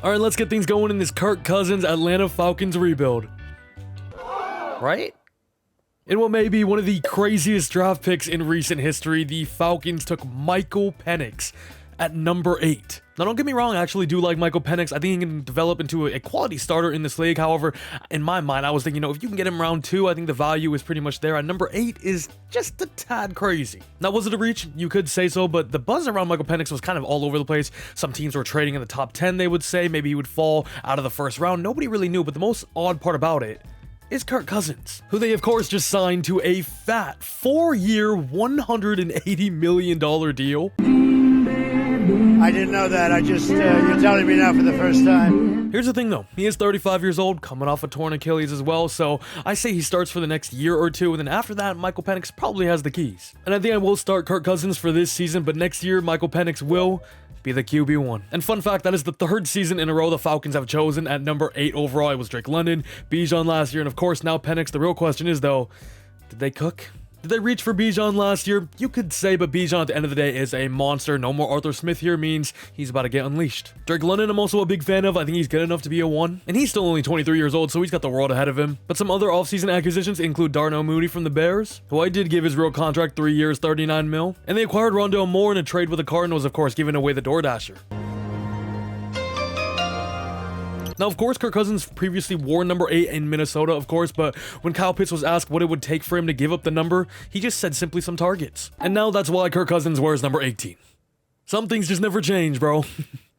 All right, let's get things going in this Kirk Cousins Atlanta Falcons rebuild. Right? In what may be one of the craziest draft picks in recent history, the Falcons took Michael Penix at number 8. Now, don't get me wrong, I actually do like Michael Penix. I think he can develop into a quality starter in this league. However, in my mind, I was thinking, if you can get him round 2, I think the value is pretty much there. At number 8 is just a tad crazy. Now, was it a reach? You could say so, but the buzz around Michael Penix was kind of all over the place. Some teams were trading in the top 10, they would say. Maybe he would fall out of the first round. Nobody really knew, but the most odd part about it is Kirk Cousins, who they of course just signed to a fat 4-year, $180 million deal. I didn't know that. You're telling me now for the first time. Here's the thing though, he is 35 years old, coming off a torn Achilles as well, so I say he starts for the next year or two, and then after that, Michael Penix probably has the keys. And I think I will start Kirk Cousins for this season, but next year, Michael Penix will be the QB1. And fun fact, that is the 3rd season in a row the Falcons have chosen at number 8 overall. It was Drake London, Bijan last year, and of course now Penix. The real question is though, did they cook? Did they reach for Bijan last year? You could say, but Bijan at the end of the day is a monster. No more Arthur Smith here means he's about to get unleashed. Drake London, I'm also a big fan of. I think he's good enough to be a 1. And he's still only 23 years old, so he's got the world ahead of him. But some other offseason acquisitions include Darnell Mooney from the Bears, who I did give his real contract 3 years, $39 million. And they acquired Rondale Moore in a trade with the Cardinals, of course, giving away the DoorDasher. Now, of course, Kirk Cousins previously wore number 8 in Minnesota, of course, but when Kyle Pitts was asked what it would take for him to give up the number, he just said simply some targets. And now that's why Kirk Cousins wears number 18. Some things just never change, bro.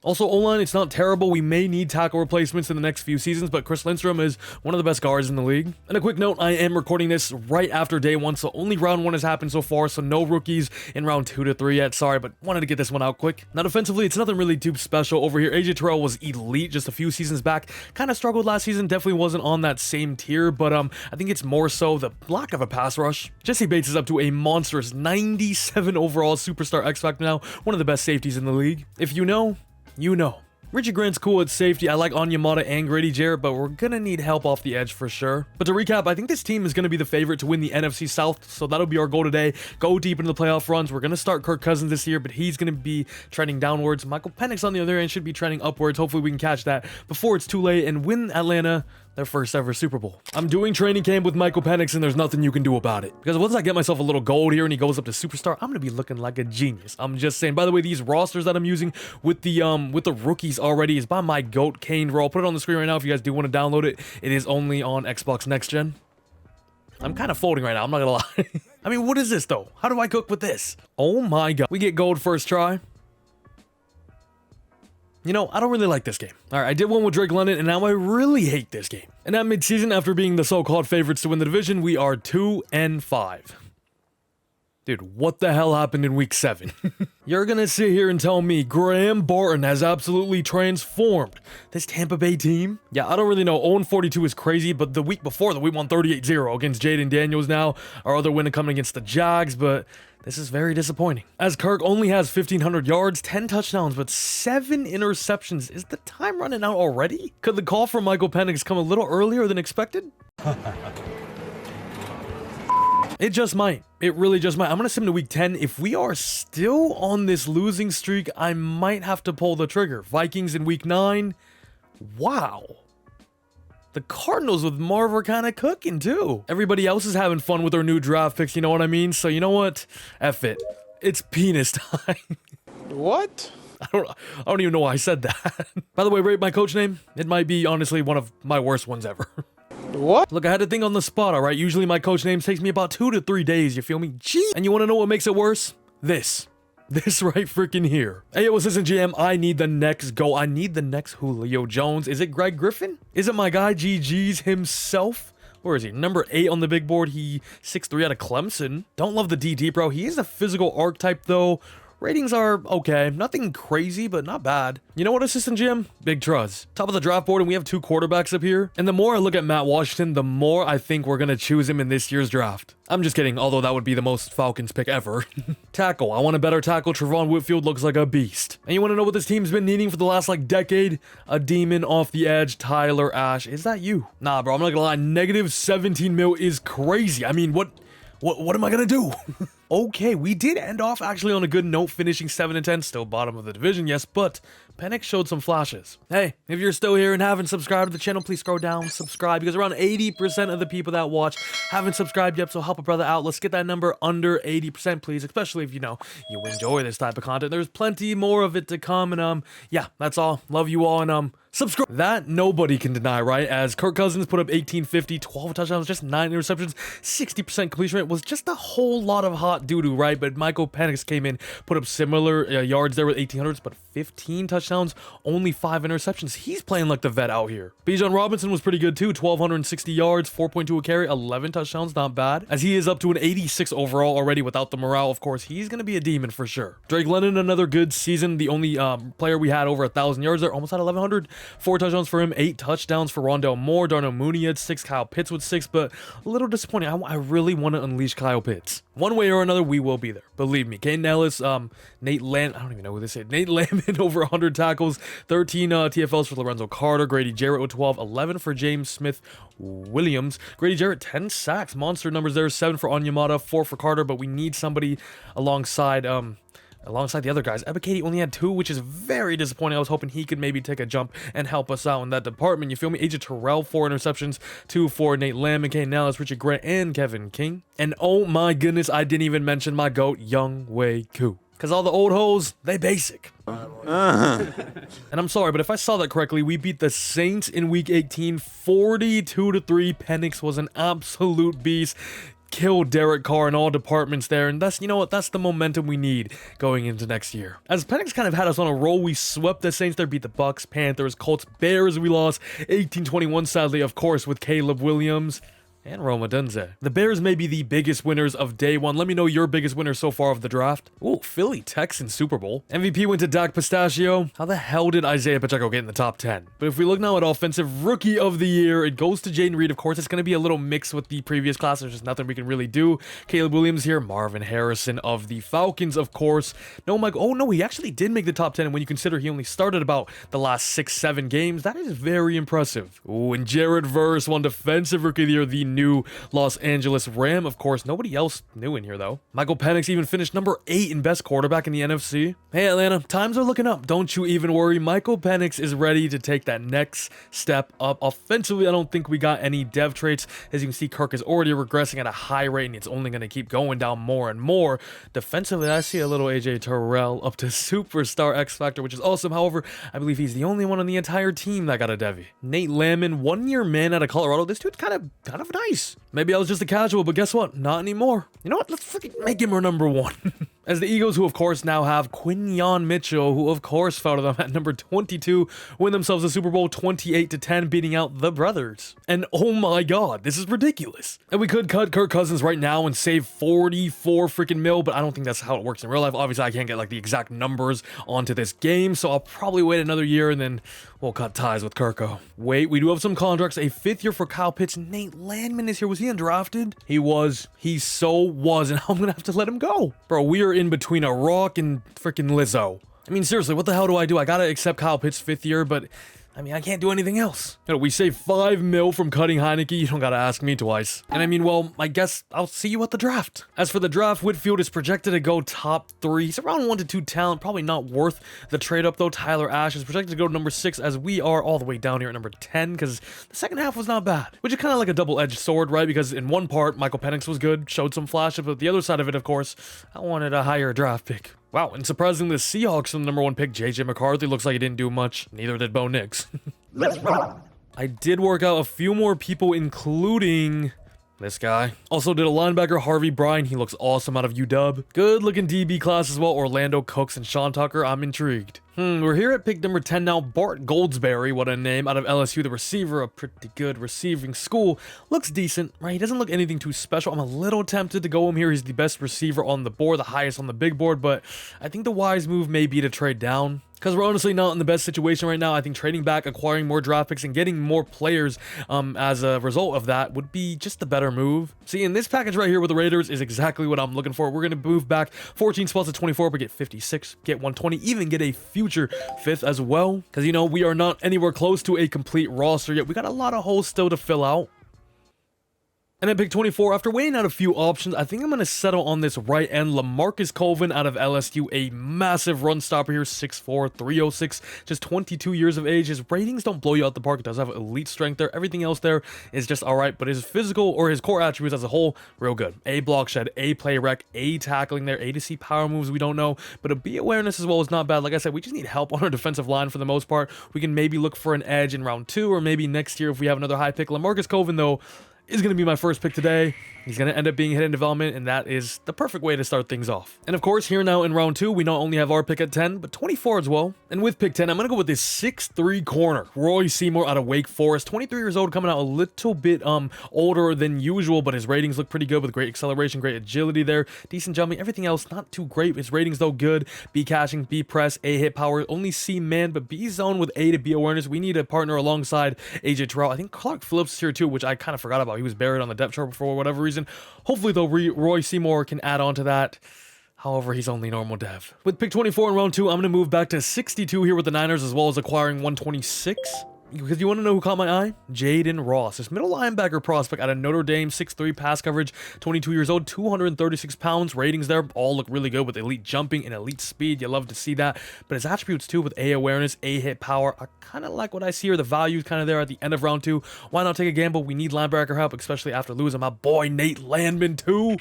Also, O-line, it's not terrible. We may need tackle replacements in the next few seasons, but Chris Lindstrom is one of the best guards in the league. And a quick note, I am recording this right after day 1, so only round 1 has happened so far, so no rookies in round 2 to 3 yet. Sorry, but wanted to get this one out quick. Now, defensively, it's nothing really too special over here. AJ Terrell was elite just a few seasons back. Kind of struggled last season, definitely wasn't on that same tier, but I think it's more so the lack of a pass rush. Jesse Bates is up to a monstrous 97 overall superstar X-Factor now, one of the best safeties in the league. If you know, you know. Richie Grant's cool at safety. I like Onyemata and Grady Jarrett, but we're gonna need help off the edge for sure. But to recap, I think this team is gonna be the favorite to win the NFC South, so that'll be our goal today. Go deep into the playoff runs. We're gonna start Kirk Cousins this year, but he's gonna be trending downwards. Michael Penix on the other end should be trending upwards. Hopefully we can catch that before it's too late and win Atlanta their first ever Super Bowl. I'm doing training camp with Michael Penix, and there's nothing you can do about it. Because once I get myself a little gold here and he goes up to superstar, I'm gonna be looking like a genius. I'm just saying. By the way, these rosters that I'm using with the rookies already is by my GOAT Kane, bro. I'll put it on the screen right now if you guys do want to download it. It is only on Xbox Next Gen. I'm kind of folding right now, I'm not gonna lie. I mean, what is this though? How do I cook with this? Oh my god. We get gold first try. You know, I don't really like this game. All right, I did one with Drake London, and now I really hate this game. And at midseason, after being the so-called favorites to win the division, we are 2-5. Dude, what the hell happened in week 7? You're gonna sit here and tell me Graham Barton has absolutely transformed this Tampa Bay team? Yeah, I don't really know. 0-42 is crazy, but the week before that, we won 38-0 against Jaden Daniels now. Our other win coming against the Jags, but this is very disappointing. As Kirk only has 1,500 yards, 10 touchdowns, but 7 interceptions. Is the time running out already? Could the call from Michael Penix come a little earlier than expected? It just might. It really just might. I'm going to sim to week 10. If we are still on this losing streak, I might have to pull the trigger. Vikings in week 9. Wow. The Cardinals with Marv are kind of cooking too. Everybody else is having fun with their new draft picks, you know what I mean? So you know what? F it. It's penis time. What? I don't even know why I said that. By the way, rate my coach name. It might be honestly one of my worst ones ever. What? Look, I had to think on the spot, all right? Usually my coach name takes me about 2 to 3 days, you feel me? Gee. And you want to know what makes it worse? This right freaking here. Hey, yo, assistant GM, I need the next go. I need the next Julio Jones. Is it Greg Griffin? Is it my guy GG's himself? Where is he? Number 8 on the big board. He 6'3" out of Clemson. Don't love the DT, bro. He is a physical archetype, though. Ratings are okay. Nothing crazy, but not bad. You know what, assistant GM? Big Truz. Top of the draft board, and we have 2 quarterbacks up here. And the more I look at Matt Washington, the more I think we're going to choose him in this year's draft. I'm just kidding, although that would be the most Falcons pick ever. Tackle. I want a better tackle. Trevon Whitfield looks like a beast. And you want to know what this team's been needing for the last, decade? A demon off the edge, Tyler Ash. Is that you? Nah, bro, I'm not gonna lie. Negative 17 mil is crazy. I mean, what am I gonna do? Okay, we did end off actually on a good note, finishing 7-10, still bottom of the division, yes, but Penix showed some flashes. Hey, if you're still here and haven't subscribed to the channel, please scroll down, subscribe, because around 80% of the people that watch haven't subscribed yet, so help a brother out. Let's get that number under 80%, please, especially if, you know, you enjoy this type of content. There's plenty more of it to come, and, yeah, that's all. Love you all, and, subscribe. That nobody can deny, right? As Kirk Cousins put up 1850, 12 touchdowns, just 9 interceptions, 60% completion rate was just a whole lot of hot doo-doo, right? But Michael Penix came in, put up similar yards there with 1800s, but 15 touchdowns, only 5 interceptions. He's playing like the vet out here. Bijan Robinson was pretty good too, 1,260 yards, 4.2 a carry, 11 touchdowns, not bad. As he is up to an 86 overall already without the morale, of course, he's going to be a demon for sure. Drake London, another good season. The only player we had over 1,000 yards there, almost had 1,100. 4 touchdowns for him, 8 touchdowns for Rondale Moore. Darnell Mooney had 6, Kyle Pitts with 6, but a little disappointing. I really want to unleash Kyle Pitts. One way or another, we will be there. Believe me. Kane Ellis, Nate Land, I don't even know who this is. Nate Landman over 100 tackles, 13 TFLs for Lorenzo Carter, Grady Jarrett with 12, 11 for James Smith Williams. Grady Jarrett, 10 sacks. Monster numbers there, 7 for Onyemata, 4 for Carter, but we need somebody alongside the other guys. Ebiketie only had 2, which is very disappointing. I was hoping he could maybe take a jump and help us out in that department. You feel me? AJ Terrell, 4 interceptions, 2 for Nate Lamb, Kane Ellis, Richard Grant, and Kevin King. And oh my goodness, I didn't even mention my GOAT, Young Wei Koo. Because all the old hoes, they basic. And I'm sorry, but if I saw that correctly, we beat the Saints in week 18, 42-3. Penix was an absolute beast. Killed Derek Carr in all departments there, and that's, you know what, that's the momentum we need going into next year. As Penix kind of had us on a roll, we swept the Saints there, beat the Bucks, Panthers, Colts, Bears. We lost 18-21, sadly, of course, with Caleb Williams and Rome Odunze. The Bears may be the biggest winners of day one. Let me know your biggest winner so far of the draft. Ooh, Philly Texans Super Bowl. MVP went to Dak Pistachio. How the hell did Isaiah Pacheco get in the top 10? But if we look now at Offensive Rookie of the Year, it goes to Jaden Reed. Of course, it's going to be a little mixed with the previous class. There's just nothing we can really do. Caleb Williams here. Marvin Harrison of the Falcons, of course. No, Mike. Oh, no, he actually did make the top 10. And when you consider he only started about the last 6-7 games, that is very impressive. Ooh, and Jared Verse won Defensive Rookie of the Year, the new Los Angeles Ram. Of course, nobody else new in here, though. Michael Penix even finished number 8 in best quarterback in the NFC. Hey, Atlanta, times are looking up. Don't you even worry. Michael Penix is ready to take that next step up. Offensively, I don't think we got any dev traits. As you can see, Kirk is already regressing at a high rate, and it's only going to keep going down more and more. Defensively, I see a little AJ Terrell up to Superstar X Factor, which is awesome. However, I believe he's the only one on the entire team that got a Devy. Nate Landman, 1-year man out of Colorado. This dude's kind of nice. Maybe I was just a casual, but guess what? Not anymore. You know what? Let's fucking make him our number 1. As the Eagles, who of course now have Quinyon Mitchell, who of course fell to them at number 22, win themselves the Super Bowl 28-10, beating out the brothers. And oh my god, this is ridiculous. And we could cut Kirk Cousins right now and save 44 freaking mil, but I don't think that's how it works in real life. Obviously, I can't get like the exact numbers onto this game, so I'll probably wait another year and then we'll cut ties with Kirko. Wait, we do have some contracts. A 5th year for Kyle Pitts. Nate Landman is here. Was he undrafted? He was. He so was, and I'm gonna have to let him go. Bro, we are in between a rock and freaking Lizzo. I mean, seriously, what the hell do? I gotta accept Kyle Pitts' 5th year, but I mean, I can't do anything else. You know, we saved 5 mil from cutting Heineke. You don't gotta ask me twice. And I mean, well, I guess I'll see you at the draft. As for the draft, Whitfield is projected to go top 3. He's around 1 to 2 talent. Probably not worth the trade up though. Tyler Ash is projected to go to number 6, as we are all the way down here at number 10, because the second half was not bad. Which is kind of like a double-edged sword, right? Because in one part, Michael Penix was good, showed some flashes, but the other side of it, of course, I wanted a higher draft pick. Wow, and surprisingly, the Seahawks from the number 1 pick, JJ McCarthy, looks like he didn't do much. Neither did Bo Nix. Let's rock. I did work out a few more people, including this guy. Also did a linebacker, Harvey Bryan. He looks awesome out of UW. Good looking DB class as well. Orlando Cooks and Sean Tucker. I'm intrigued. We're here at pick number 10 now. Bart Goldsberry, what a name, out of LSU, the receiver, a pretty good receiving school. Looks decent, right? He doesn't look anything too special. I'm a little tempted to go him here. He's the best receiver on the board, the highest on the big board, but I think the wise move may be to trade down. Because we're honestly not in the best situation right now. I think trading back, acquiring more draft picks, and getting more players as a result of that would be just the better move. See, in this package right here with the Raiders is exactly what I'm looking for. We're going to move back 14 spots to 24, but get 56, get 120, even get a future 5th as well. Because, you know, we are not anywhere close to a complete roster yet. We got a lot of holes still to fill out. And at pick 24, after weighing out a few options, I think I'm going to settle on this right end. LaMarcus Colvin out of LSU, a massive run stopper here, 6'4", 306, just 22 years of age. His ratings don't blow you out the park. It does have elite strength there. Everything else there is just all right, but his physical or his core attributes as a whole, real good. A block shed, A play rec, A tackling there, A to C power moves, we don't know, but a B awareness as well is not bad. Like I said, we just need help on our defensive line for the most part. We can maybe look for an edge in round 2 or maybe next year if we have another high pick. LaMarcus Colvin, though, is going to be my first pick today. He's going to end up being hit in development, and that is the perfect way to start things off. And of course, here now in round 2, we not only have our pick at 10, but 24 as well. And with pick 10, I'm going to go with this 6'3" corner, Roy Seymour out of Wake Forest. 23 years old, coming out a little bit older than usual, but his ratings look pretty good with great acceleration, great agility there, decent jumping, everything else not too great. His ratings though good. B catching, B press, A hit power, only C man, but B zone with A to B awareness. We need a partner alongside AJ Terrell. I think Clark Phillips is here too, which I kind of forgot about. He was buried on the depth chart for whatever reason. Hopefully though, Roy Seymour can add on to that. However, he's only normal dev. With pick 24 in round 2, I'm going to move back to 62 here with the Niners, as well as acquiring 126. Because you want to know who caught my eye? Jaden Ross, this middle linebacker prospect out of Notre Dame, 6'3", pass coverage, 22 years old, 236 pounds. Ratings there all look really good with elite jumping and elite speed. You love to see that. But his attributes too with A awareness, A hit power, I kind of like what I see here. The value kind of there at the end of round 2. Why not take a gamble? We need linebacker help, especially after losing my boy Nate Landman too.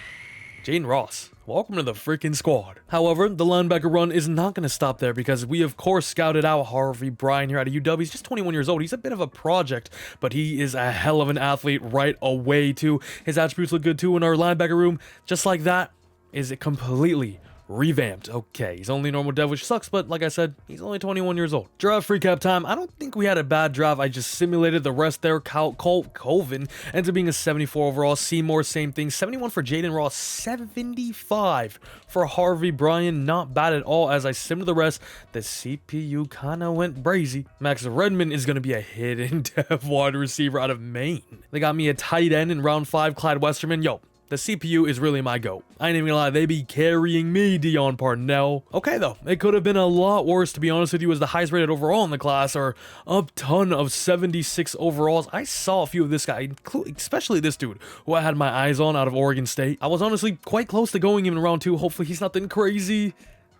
Jaden Ross, welcome to the freaking squad. However, the linebacker run is not going to stop there because we, of course, scouted out Harvey Bryan here out of UW. He's just 21 years old. He's a bit of a project, but he is a hell of an athlete right away, too. His attributes look good, too, in our linebacker room. Just like that, is it completely revamped. Okay, he's only normal dev, which sucks, but like I said, he's only 21 years old. Draft recap time. I don't think we had a bad draft. I just simulated the rest there. Colvin ends up being a 74 overall. Seymour, same thing. 71 for Jaden Ross. 75 for Harvey Bryan. Not bad at all. As I sim to the rest, the CPU kind of went brazy. Max Redmond is going to be a hidden dev wide receiver out of Maine. They got me a tight end in round 5, Clyde Westerman. Yo, the CPU is really my goat. I ain't even gonna lie, they be carrying me, Dion Parnell. Okay though, it could have been a lot worse, to be honest with you, as the highest rated overall in the class are a ton of 76 overalls. I saw a few of this guy, especially this dude, who I had my eyes on out of Oregon State. I was honestly quite close to going him in round 2. Hopefully he's nothing crazy.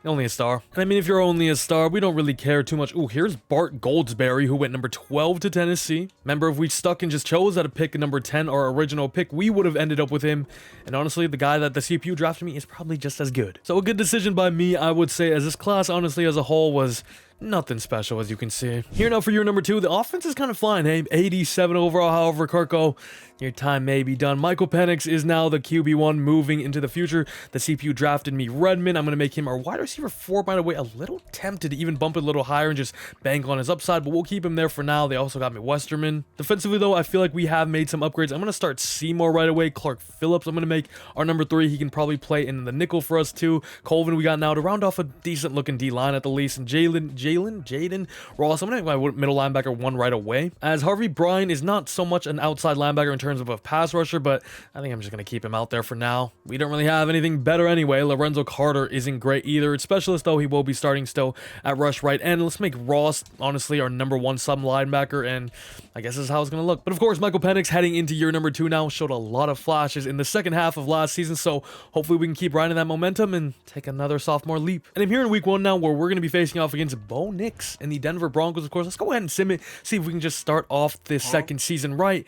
Only a star. And I mean, if you're only a star, we don't really care too much. Ooh, here's Bart Goldsberry, who went number 12 to Tennessee. Remember, if we stuck and just chose at a pick number 10, our original pick, we would have ended up with him. And honestly, the guy that the CPU drafted me is probably just as good. So a good decision by me, I would say, as this class, honestly, as a whole, was nothing special, as you can see. Here now for year number 2, the offense is kind of flying, hey? 87 overall, however, Kirko, your time may be done. Michael Penix is now the QB1 moving into the future. The CPU drafted me Redmond. I'm going to make him our wide receiver 4, by the way. A little tempted to even bump it a little higher and just bank on his upside, but we'll keep him there for now. They also got me Westerman. Defensively, though, I feel like we have made some upgrades. I'm going to start Seymour right away. Clark Phillips, I'm going to make our number 3. He can probably play in the nickel for us, too. Colvin, we got now to round off a decent-looking D-line at the least. And Jaden Ross, I'm going to make my middle linebacker 1 right away. As Harvey Bryan is not so much an outside linebacker in terms of a pass rusher, but I think I'm just going to keep him out there for now. We don't really have anything better anyway. Lorenzo Carter isn't great either. It's specialist, though. He will be starting still at rush right end. Let's make Ross, honestly, our number 1 sub linebacker, and I guess this is how it's going to look. But of course, Michael Penix heading into year number 2 now showed a lot of flashes in the second half of last season, so hopefully we can keep riding that momentum and take another sophomore leap. And I'm here in week 1 now, where we're going to be facing off against Bo Nix and the Denver Broncos, of course. Let's go ahead and sim it, see if we can just start off this second season right.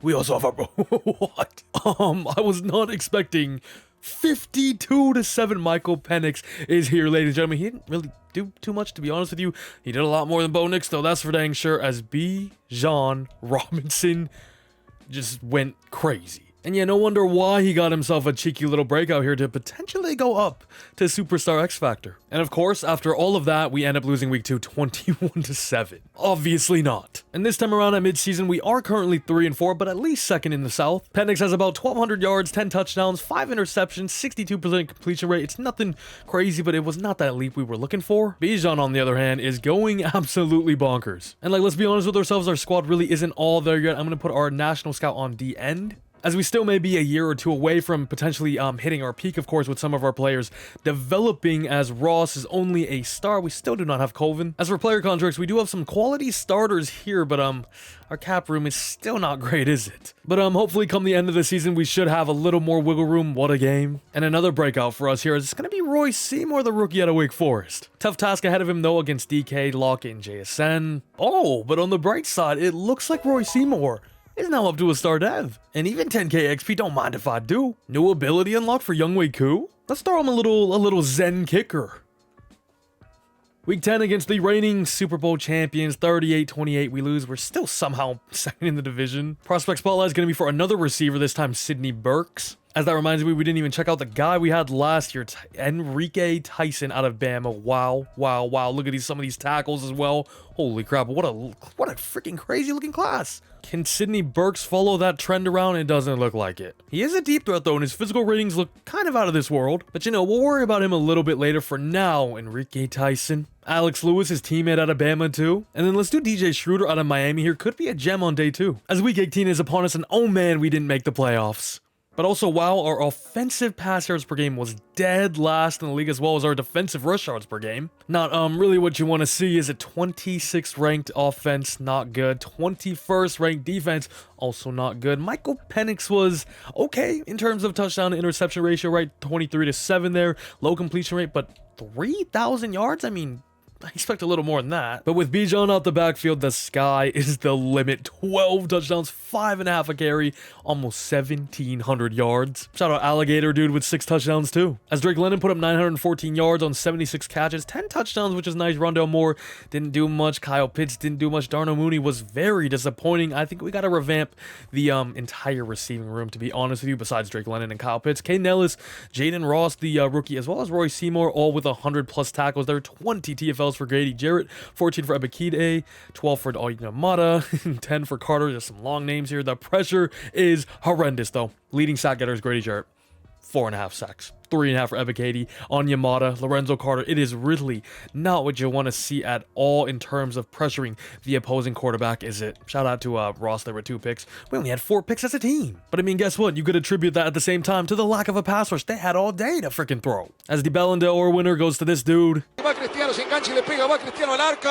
We also have a what? I was not expecting 52-7. Michael Penix is here, ladies and gentlemen. He didn't really do too much, to be honest with you. He did a lot more than Bo Nix, though. That's for dang sure. As Bijan Robinson just went crazy. And yeah, no wonder why he got himself a cheeky little breakout here to potentially go up to Superstar X Factor. And of course, after all of that, we end up losing week 2 21-7. Obviously not. And this time around at midseason, we are currently 3-4, but at least second in the South. Penix has about 1,200 yards, 10 touchdowns, 5 interceptions, 62% completion rate. It's nothing crazy, but it was not that leap we were looking for. Bijan, on the other hand, is going absolutely bonkers. And like, let's be honest with ourselves, our squad really isn't all there yet. I'm going to put our national scout on D end. as we still may be a year or two away from potentially hitting our peak, of course, with some of our players developing, as Ross is only a star. We still do not have Colvin. As for player contracts, we do have some quality starters here, but our cap room is still not great, is it? But hopefully come the end of the season, we should have a little more wiggle room. What a game. And another breakout for us here is it's going to be Roy Seymour, the rookie out of Wake Forest. Tough task ahead of him, though, against DK, Lockett, and JSN. Oh, but on the bright side, it looks like Roy Seymour is now up to a star dev. And even 10k XP, don't mind if I do. New ability unlocked for Young Wei Koo. Let's throw him a little Zen kicker. Week 10 against the reigning Super Bowl champions, 38-28. We lose. We're still somehow second in the division. Prospect spotlight is going to be for another receiver, this time Sidney Burks. As that reminds me, we didn't even check out the guy we had last year, Enrique Tyson out of Bama. Wow, wow, wow. Look at some of these tackles as well. Holy crap, what a freaking crazy looking class. Can Sidney Burks follow that trend around? It doesn't look like it. He is a deep threat though, and his physical ratings look kind of out of this world. But you know, we'll worry about him a little bit later. For now, Enrique Tyson. Alex Lewis, his teammate out of Bama too. And then let's do DJ Schroeder out of Miami here. Could be a gem on day 2. As week 18 is upon us, and oh man, we didn't make the playoffs. But also, wow, our offensive pass yards per game was dead last in the league, as well as our defensive rush yards per game. Not really what you want to see. Is a 26th ranked offense, not good. 21st ranked defense, also not good. Michael Penix was okay in terms of touchdown to interception ratio, right? 23-7 there. Low completion rate, but 3,000 yards? I mean, I expect a little more than that. But with Bijan out the backfield, the sky is the limit. 12 touchdowns, 5.5 a carry, almost 1,700 yards. Shout out Alligator Dude with 6 touchdowns too. As Drake London put up 914 yards on 76 catches, 10 touchdowns, which is nice. Rondell Moore didn't do much. Kyle Pitts didn't do much. Darnell Mooney was very disappointing. I think we got to revamp the entire receiving room, to be honest with you, besides Drake London and Kyle Pitts. Caden Ellis, Jaden Ross, the rookie, as well as Roy Seymour, all with 100+ tackles. There are 20 TFLs for Grady Jarrett, 14 for Ebikide, 12 for Oyamata, 10 for Carter. There's some long names here. The pressure is horrendous, though. Leading sack getter is Grady Jarrett. 4.5 sacks. 3.5 for Ebikade, Onyemata, Lorenzo Carter. It is really not what you want to see at all in terms of pressuring the opposing quarterback, is it? Shout out to Ross there with 2 picks. We only had 4 picks as a team. But I mean, guess what? You could attribute that at the same time to the lack of a pass rush. They had all day to freaking throw. As the Ballon d'Or winner goes to this dude. Va Cristiano, se engancha y le pega, va Cristiano al arco.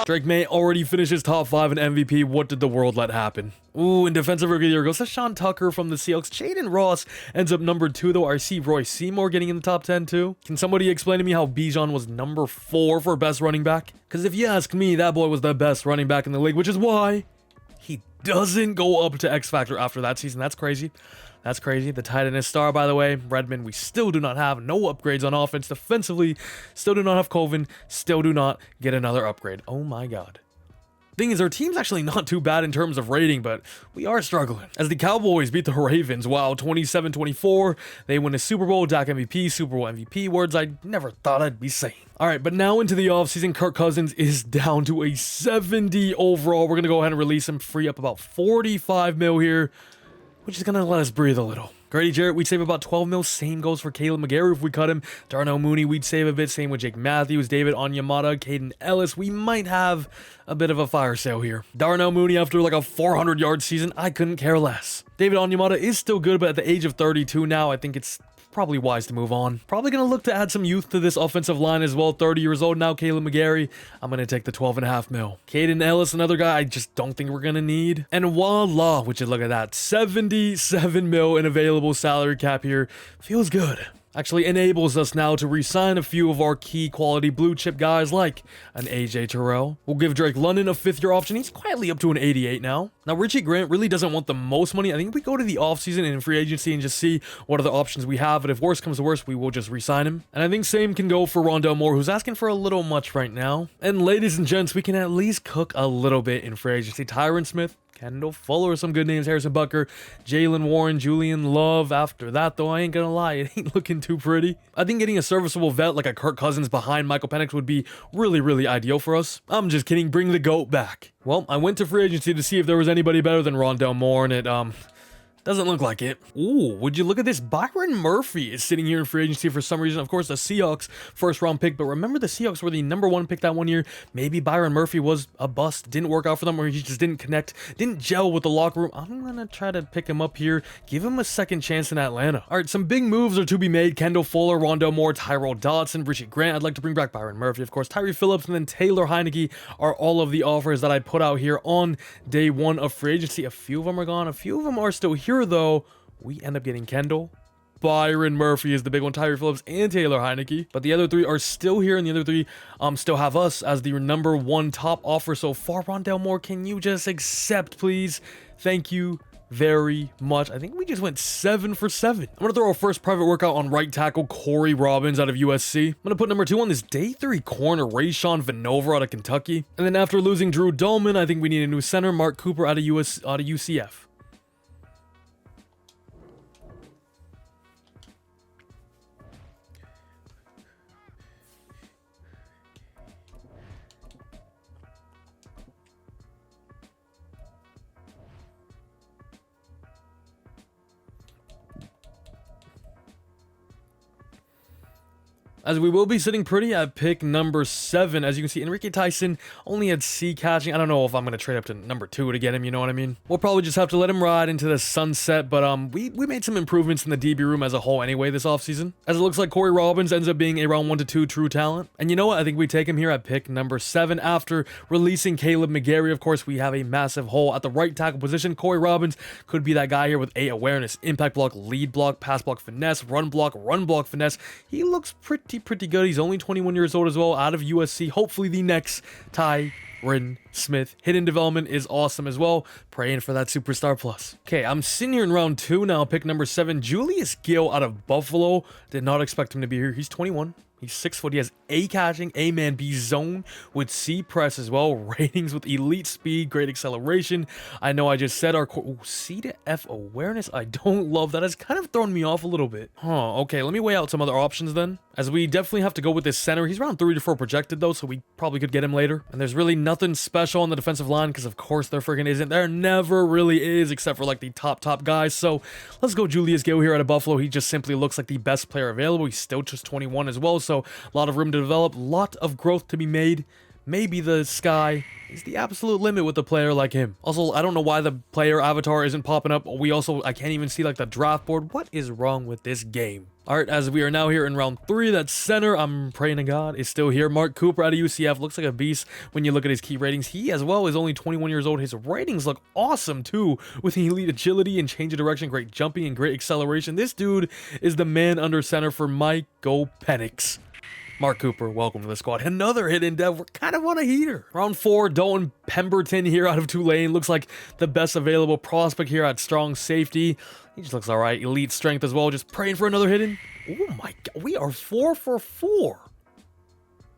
Drake May already finished his top 5 in MVP. What did the world let happen? Ooh, and defensive rookie of the year goes to Sean Tucker from the Seahawks. Jaden Ross ends up number 2, though. I see Roy Seymour getting in the top 10 too. Can somebody explain to me how Bijan was number 4 for best running back? Because if you ask me, that boy was the best running back in the league, which is why he doesn't go up to X Factor after that season. That's crazy. That's crazy. The tight end is star, by the way. Redmond, we still do not have. No upgrades on offense. Defensively, still do not have Colvin. Still do not get another upgrade. Oh my god. Thing is, our team's actually not too bad in terms of rating, but we are struggling. As the Cowboys beat the Ravens, wow, 27-24. They win a Super Bowl, Dak MVP, Super Bowl MVP, words I never thought I'd be saying. All right, but now into the offseason, Kirk Cousins is down to a 70 overall. We're going to go ahead and release him, free up about 45 mil here, which is going to let us breathe a little. Grady Jarrett, we'd save about 12 mil. Same goes for Caleb McGarry if we cut him. Darnell Mooney, we'd save a bit. Same with Jake Matthews, David Onyemata, Caden Ellis. We might have a bit of a fire sale here. Darnell Mooney, after like a 400-yard season, I couldn't care less. David Onyemata is still good, but at the age of 32 now, I think it's probably wise to move on. Probably going to look to add some youth to this offensive line as well. 30 years old now, Caleb McGarry. I'm going to take the 12.5 mil. Caden Ellis, another guy I just don't think we're going to need. And voila, would you look at that. 77 mil in available salary cap here. Feels good. Actually enables us now to re-sign a few of our key quality blue chip guys like an AJ Terrell. We'll give Drake London a 5th-year option. He's quietly up to an 88 now. Now, Richie Grant really doesn't want the most money. I think we go to the offseason and in free agency and just see what other options we have. But if worse comes to worse, we will just re-sign him. And I think same can go for Rondell Moore, who's asking for a little much right now. And ladies and gents, we can at least cook a little bit in free agency. Tyron Smith, Kendall Fuller, some good names. Harrison Butker, Jalen Warren, Julian Love. After that, though, I ain't gonna lie, it ain't looking too pretty. I think getting a serviceable vet like a Kirk Cousins behind Michael Penix would be really, really ideal for us. I'm just kidding. Bring the GOAT back. Well, I went to free agency to see if there was anybody better than Rondell Moore, and it Doesn't look like it. Ooh, would you look at this? Byron Murphy is sitting here in free agency for some reason. Of course, the Seahawks first round pick, but remember the Seahawks were the #1 pick that one year. Maybe Byron Murphy was a bust, didn't work out for them, or he just didn't connect, didn't gel with the locker room. I'm gonna try to pick him up here, give him a second chance in Atlanta. All right, some big moves are to be made. Kendall Fuller, Rondell Moore, Tyrell Dodson, Richie Grant. I'd like to bring back Byron Murphy, of course. Tyree Phillips, and then Taylor Heineke are all of the offers that I put out here on day one of free agency. A few of them are gone. A few of them are still here, though. We end up getting Kendall. Byron Murphy is the big one, Tyree Phillips and Taylor Heineke. But the other three are still here, and the other three still have us as the #1 top offer so far. Rondell Moore, can you just accept, please? Thank you very much. I think we just went 7 for 7. I'm going to throw our first private workout on right tackle Corey Robbins out of USC. I'm going to put #2 on this day 3 corner Rayshon Vanover out of Kentucky. And then after losing Drew Dolman, I think we need a new center, Mark Cooper out of UCF. As we will be sitting pretty at pick #7. As you can see, Enrique Tyson only had C catching. I don't know if I'm going to trade up to #2 to get him, you know what I mean? We'll probably just have to let him ride into the sunset, but we made some improvements in the DB room as a whole anyway this offseason. As it looks like Corey Robbins ends up being a round 1 to 2 true talent. And you know what? I think we take him here at pick #7 after releasing Caleb McGarry. Of course, we have a massive hole at the right tackle position. Corey Robbins could be that guy here with A, awareness, impact block, lead block, pass block, finesse, run block, finesse. He looks pretty good. He's only 21 years old as well, out of USC. Hopefully the next Tyron Smith. Hidden development is awesome as well. Praying for that superstar plus. Okay, I'm sitting here in round 2 now, pick #7. Julius Gill out of Buffalo. Did not expect him to be here. He's 21. He's 6 foot. He has A catching, A man, B zone with C press as well. Ratings with elite speed, great acceleration. I know I just said our C to F awareness. I don't love that. It's kind of thrown me off a little bit. Okay, let me weigh out some other options then. As we definitely have to go with this center. He's around 3 to 4 projected though, so we probably could get him later. And there's really nothing special on the defensive line because of course there freaking isn't. There never really is except for like the top guys. So let's go Julius Gill here out of Buffalo. He just simply looks like the best player available. He's still just 21 as well. So a lot of room to develop, a lot of growth to be made. Maybe the sky is the absolute limit with a player like him. Also, I don't know why the player avatar isn't popping up. I can't even see like the draft board. What is wrong with this game? All right, as we are now here in round 3, that center, I'm praying to God, is still here. Mark Cooper out of UCF looks like a beast when you look at his key ratings. He as well is only 21 years old. His ratings look awesome too, with elite agility and change of direction, great jumping and great acceleration. This dude is the man under center for Michael Penix. Mark Cooper, welcome to the squad. Another hidden dev. We're kind of on a heater. Round 4, Dalton Pemberton here out of Tulane. Looks like the best available prospect here at strong safety. He just looks all right. Elite strength as well. Just praying for another hidden. Oh my God. We are 4 for 4.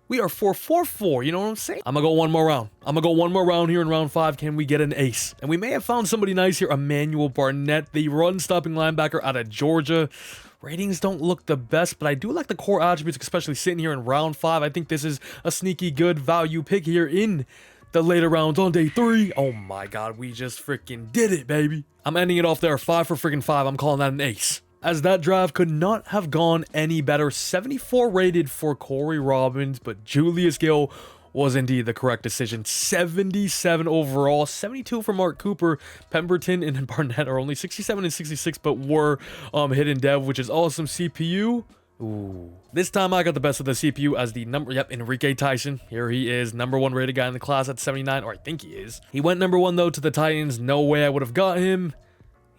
We are 4 for 4. You know what I'm saying? I'm going to go one more round. I'm going to go one more round here in round 5. Can we get an ace? And we may have found somebody nice here. Emmanuel Barnett, the run-stopping linebacker out of Georgia. Ratings don't look the best, but I do like the core attributes, especially sitting here in round 5. I think this is a sneaky good value pick here in the later rounds on day 3. Oh my God, we just freaking did it, baby. I'm ending it off there. 5 for freaking 5. I'm calling that an ace. As that draft could not have gone any better. 74 rated for Corey Robbins, but Julius Gill was indeed the correct decision. 77 overall, 72 for Mark Cooper. Pemberton and Barnett are only 67 and 66, but were hidden dev, which is awesome. CPU. Ooh. This time I got the best of the CPU as the Enrique Tyson. Here he is, #1 rated guy in the class at 79, or I think he is. He went #1 though to the Titans. No way I would have got him.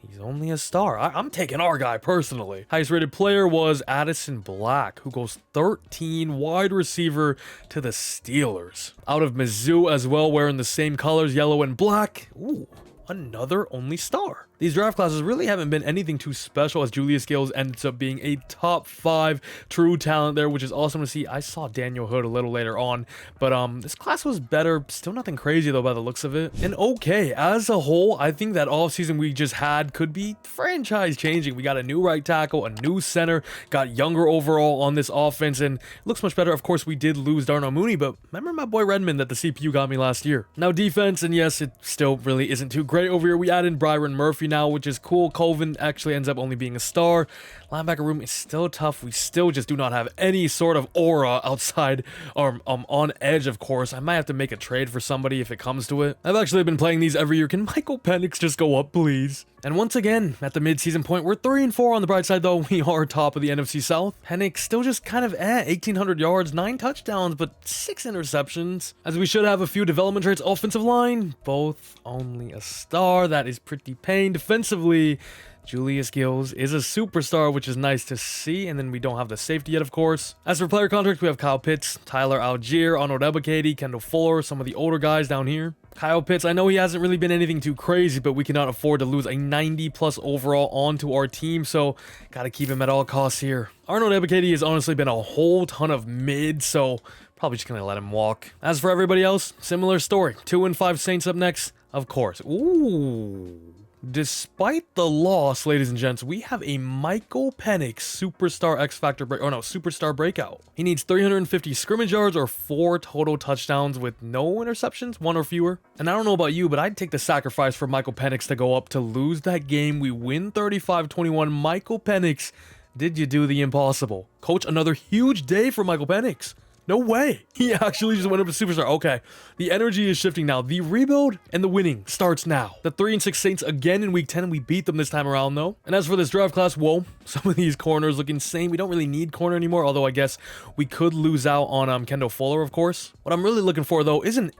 He's only a star. I'm taking our guy personally. Highest rated player was Addison Black, who goes 13 wide receiver to the Steelers. Out of Mizzou as well, wearing the same colors, yellow and black. Ooh, another only star. These draft classes really haven't been anything too special as Julius Gill ends up being a top 5 true talent there, which is awesome to see. I saw Daniel Hood a little later on, but this class was better. Still nothing crazy though by the looks of it. And okay, as a whole, I think that offseason we just had could be franchise changing. We got a new right tackle, a new center, got younger overall on this offense, and it looks much better. Of course, we did lose Darnell Mooney, but remember my boy Redmond that the CPU got me last year. Now defense, and yes, it still really isn't too great over here. We add in Byron Murphy now, which is cool. Phomv actually ends up only being a star. Linebacker room is still tough. We still just do not have any sort of aura outside or on edge, of course. I might have to make a trade for somebody if it comes to it. I've actually been playing these every year. Can Michael Penix just go up, please? And once again, at the mid-season point, we're 3-4 on the bright side, though. We are top of the NFC South. Penix still just kind of 1,800 yards, 9 touchdowns, but 6 interceptions. As we should have a few development traits. Offensive line, both only a star. That is pretty pain. Defensively, Julius Gills is a superstar, which is nice to see, and then we don't have the safety yet, of course. As for player contracts, we have Kyle Pitts, Tyler Algier, Arnold Ebiketie, Kendall Fuller, some of the older guys down here. Kyle Pitts, I know he hasn't really been anything too crazy, but we cannot afford to lose a 90+ overall onto our team, so gotta keep him at all costs here. Arnold Ebiketie has honestly been a whole ton of mid, so probably just gonna let him walk. As for everybody else, similar story. 2-5 Saints up next, of course. Ooh. Despite the loss, ladies and gents, we have a Michael Penix superstar X-Factor break, or no, superstar breakout. He needs 350 scrimmage yards or 4 total touchdowns with no interceptions, 1 or fewer. And I don't know about you, but I'd take the sacrifice for Michael Penix to go up to lose that game. We win 35-21. Michael Penix, did you do the impossible? Coach, another huge day for Michael Penix. No way. He actually just went up to superstar. Okay, the energy is shifting now. The rebuild and the winning starts now. The 3-6 Saints again in week 10. We beat them this time around, though. And as for this draft class, whoa, some of these corners look insane. We don't really need corner anymore, although I guess we could lose out on Kendall Fuller, of course. What I'm really looking for, though, is an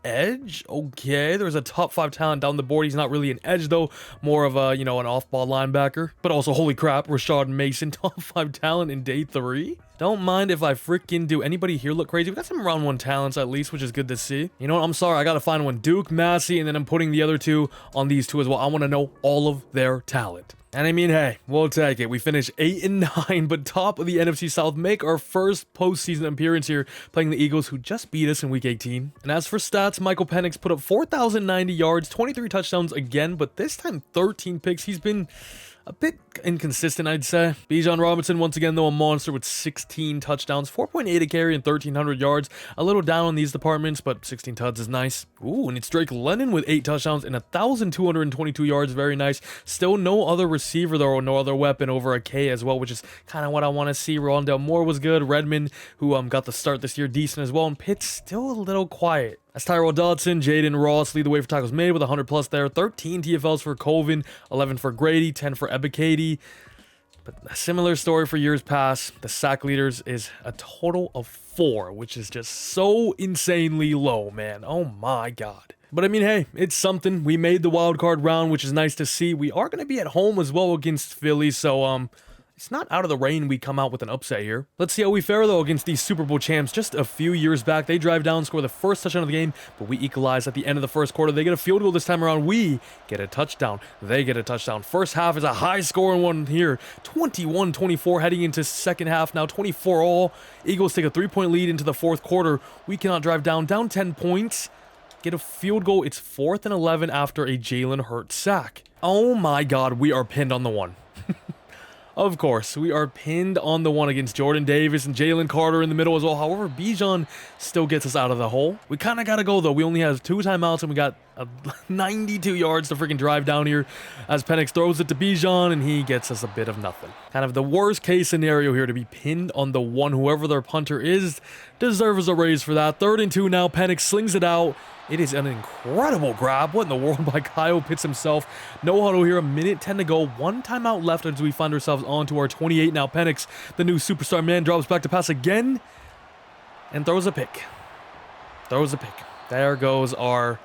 edge. Okay, there's a top 5 talent down the board. He's not really an edge, though. More of a, you know, an off-ball linebacker. But also, holy crap, Rashad Mason, top 5 talent in day 3. Don't mind if I freaking do. Anybody here look crazy? We got some round 1 talents at least, which is good to see. You know what? I'm sorry. I got to find one. Duke, Massey, and then I'm putting the other 2 on these 2 as well. I want to know all of their talent. And I mean, hey, we'll take it. We finished 8-9, but top of the NFC South, make our first postseason appearance here, playing the Eagles, who just beat us in Week 18. And as for stats, Michael Penix put up 4,090 yards, 23 touchdowns again, but this time 13 picks. He's been a bit inconsistent, I'd say. Bijan Robinson, once again, though, a monster with 16 touchdowns, 4.8 a carry and 1,300 yards. A little down on these departments, but 16 tuds is nice. Ooh, and it's Drake Lennon with 8 touchdowns and 1,222 yards. Very nice. Still no other receiver, though, or no other weapon over a K as well, which is kind of what I want to see. Rondell Moore was good. Redmond, who got the start this year, decent as well. And Pitt's still a little quiet. As Tyrell Dodson, Jaden Ross lead the way for tackles made with 100+ there. 13 TFLs for Phomv, 11 for Grady, 10 for Ebiketie. But a similar story for years past. The sack leaders is a total of 4, which is just so insanely low, man. Oh my God. But I mean, hey, it's something. We made the wild card round, which is nice to see. We are going to be at home as well against Philly, so it's not out of the rain we come out with an upset here. Let's see how we fare, though, against these Super Bowl champs. Just a few years back, they drive down, score the first touchdown of the game, but we equalize at the end of the first quarter. They get a field goal this time around. We get a touchdown. They get a touchdown. First half is a high-scoring one here. 21-24 heading into second half. Now 24-all. Eagles take a 3-point lead into the fourth quarter. We cannot drive down 10 points. Get a field goal. It's 4th and 11 after a Jalen Hurts sack. Oh my God, we are pinned on the 1. Of course, we are pinned on the 1 against Jordan Davis and Jalen Carter in the middle as well. However, Bijan still gets us out of the hole. We kind of got to go, though. We only have 2 timeouts, and we got 92 yards to freaking drive down here as Penix throws it to Bijan, and he gets us a bit of nothing. Kind of the worst case scenario here, to be pinned on the 1. Whoever their punter is deserves a raise for that. 3rd and 2 now. Penix slings it out. It is an incredible grab. What in the world by Kyle Pitts himself. No huddle here. 1:10 to go. 1 timeout left as we find ourselves onto our 28. Now Penix, the new superstar man, drops back to pass again and throws a pick. There goes our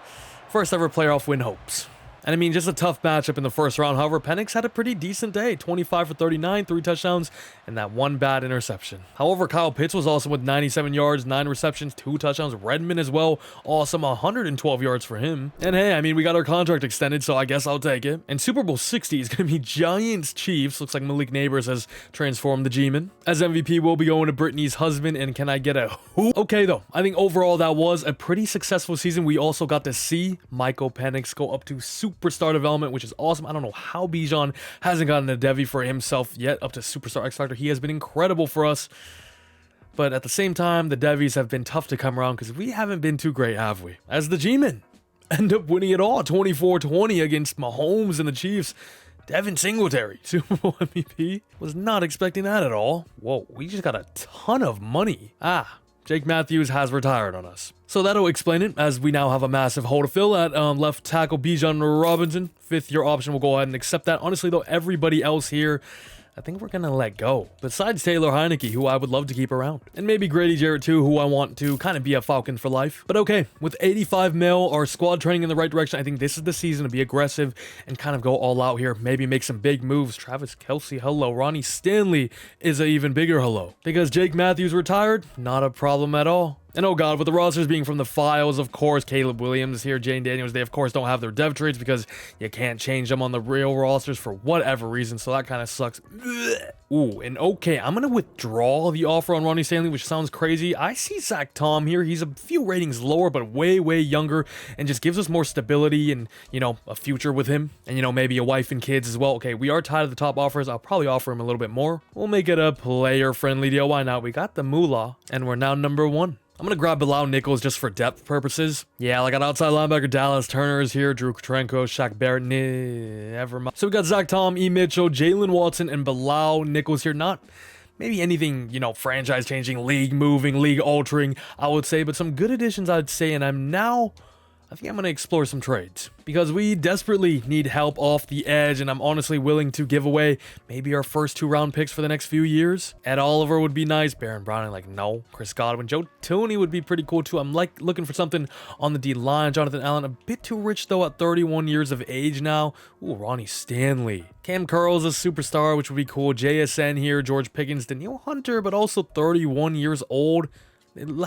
first ever playoff win hopes. And I mean, just a tough matchup in the first round. However, Penix had a pretty decent day. 25 for 39, 3 touchdowns, and that 1 bad interception. However, Kyle Pitts was awesome with 97 yards, 9 receptions, 2 touchdowns. Redmond as well. Awesome, 112 yards for him. And hey, I mean, we got our contract extended, so I guess I'll take it. And Super Bowl 60 is going to be Giants-Chiefs. Looks like Malik Neighbors has transformed the G-Man. As MVP, we'll be going to Brittany's husband, and can I get a who? Okay, though. I think overall that was a pretty successful season. We also got to see Michael Penix go up to superstar development, which is awesome. I don't know how Bijan hasn't gotten a Devy for himself yet up to superstar X Factor. He has been incredible for us, but at the same time, the Devies have been tough to come around because we haven't been too great, have we? As the G-Man end up winning it all, 24-20 against Mahomes and the Chiefs. Devin Singletary, Super Bowl MVP. Was not expecting that at all. Whoa, we just got a ton of money. Jake Matthews has retired on us. So that'll explain it, as we now have a massive hole to fill at left tackle Bijan Robinson. 5th-year option, we'll go ahead and accept that. Honestly, though, everybody else here, I think we're going to let go. Besides Taylor Heineke, who I would love to keep around. And maybe Grady Jarrett too, who I want to kind of be a Falcon for life. But okay, with 85 mil, our squad trending in the right direction, I think this is the season to be aggressive and kind of go all out here. Maybe make some big moves. Travis Kelce, hello. Ronnie Stanley is an even bigger hello. Because Jake Matthews retired, not a problem at all. And oh god, with the rosters being from the files, of course, Caleb Williams here, Jane Daniels, they of course don't have their dev traits because you can't change them on the real rosters for whatever reason, so that kind of sucks. Ooh, and okay, I'm going to withdraw the offer on Ronnie Stanley, which sounds crazy. I see Zach Tom here. He's a few ratings lower, but way, way younger, and just gives us more stability and, you know, a future with him, and, you know, maybe a wife and kids as well. Okay, we are tied to the top offers. I'll probably offer him a little bit more. We'll make it a player-friendly deal. Why not? We got the moolah, and we're now number 1. I'm going to grab Bilal Nichols just for depth purposes. Yeah, like an outside linebacker, Dallas Turner is here, Drew Kutrenko, Shaq Barrett, never mind. So we got Zach Tom, E. Mitchell, Jalen Watson, and Bilal Nichols here. Not maybe anything, you know, franchise-changing, league-moving, league-altering, I would say, but some good additions, I'd say, and I think I'm going to explore some trades because we desperately need help off the edge, and I'm honestly willing to give away maybe our first 2-round picks for the next few years. Ed Oliver would be nice. Baron Browning, like, no. Chris Godwin. Joe Tooney would be pretty cool, too. I'm, like, looking for something on the D-line. Jonathan Allen, a bit too rich, though, at 31 years of age now. Ooh, Ronnie Stanley. Cam Curl's a superstar, which would be cool. JSN here. George Pickens. Danielle Hunter, but also 31 years old.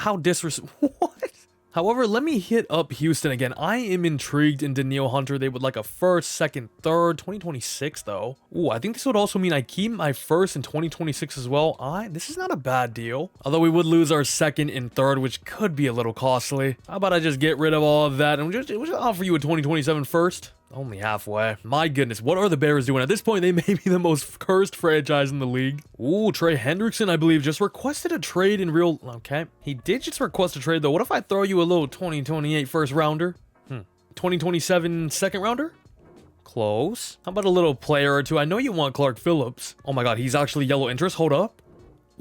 How disrespectful. What? However, let me hit up Houston again. I am intrigued in Danielle Hunter. They would like a 1st, 2nd, 3rd, 2026 though. Ooh, I think this would also mean I keep my 1st in 2026 as well. This is not a bad deal. Although we would lose our 2nd and 3rd, which could be a little costly. How about I just get rid of all of that and we'll just offer you a 2027 1st? Only halfway. My goodness, what are the Bears doing? At this point, they may be the most cursed franchise in the league. Ooh, Trey Hendrickson, I believe, just requested a trade in real... Okay, he did just request a trade, though. What if I throw you a little 2028 first rounder? 2027 2nd rounder? Close. How about a little player or two? I know you want Clark Phillips. Oh my god, he's actually yellow interest. Hold up.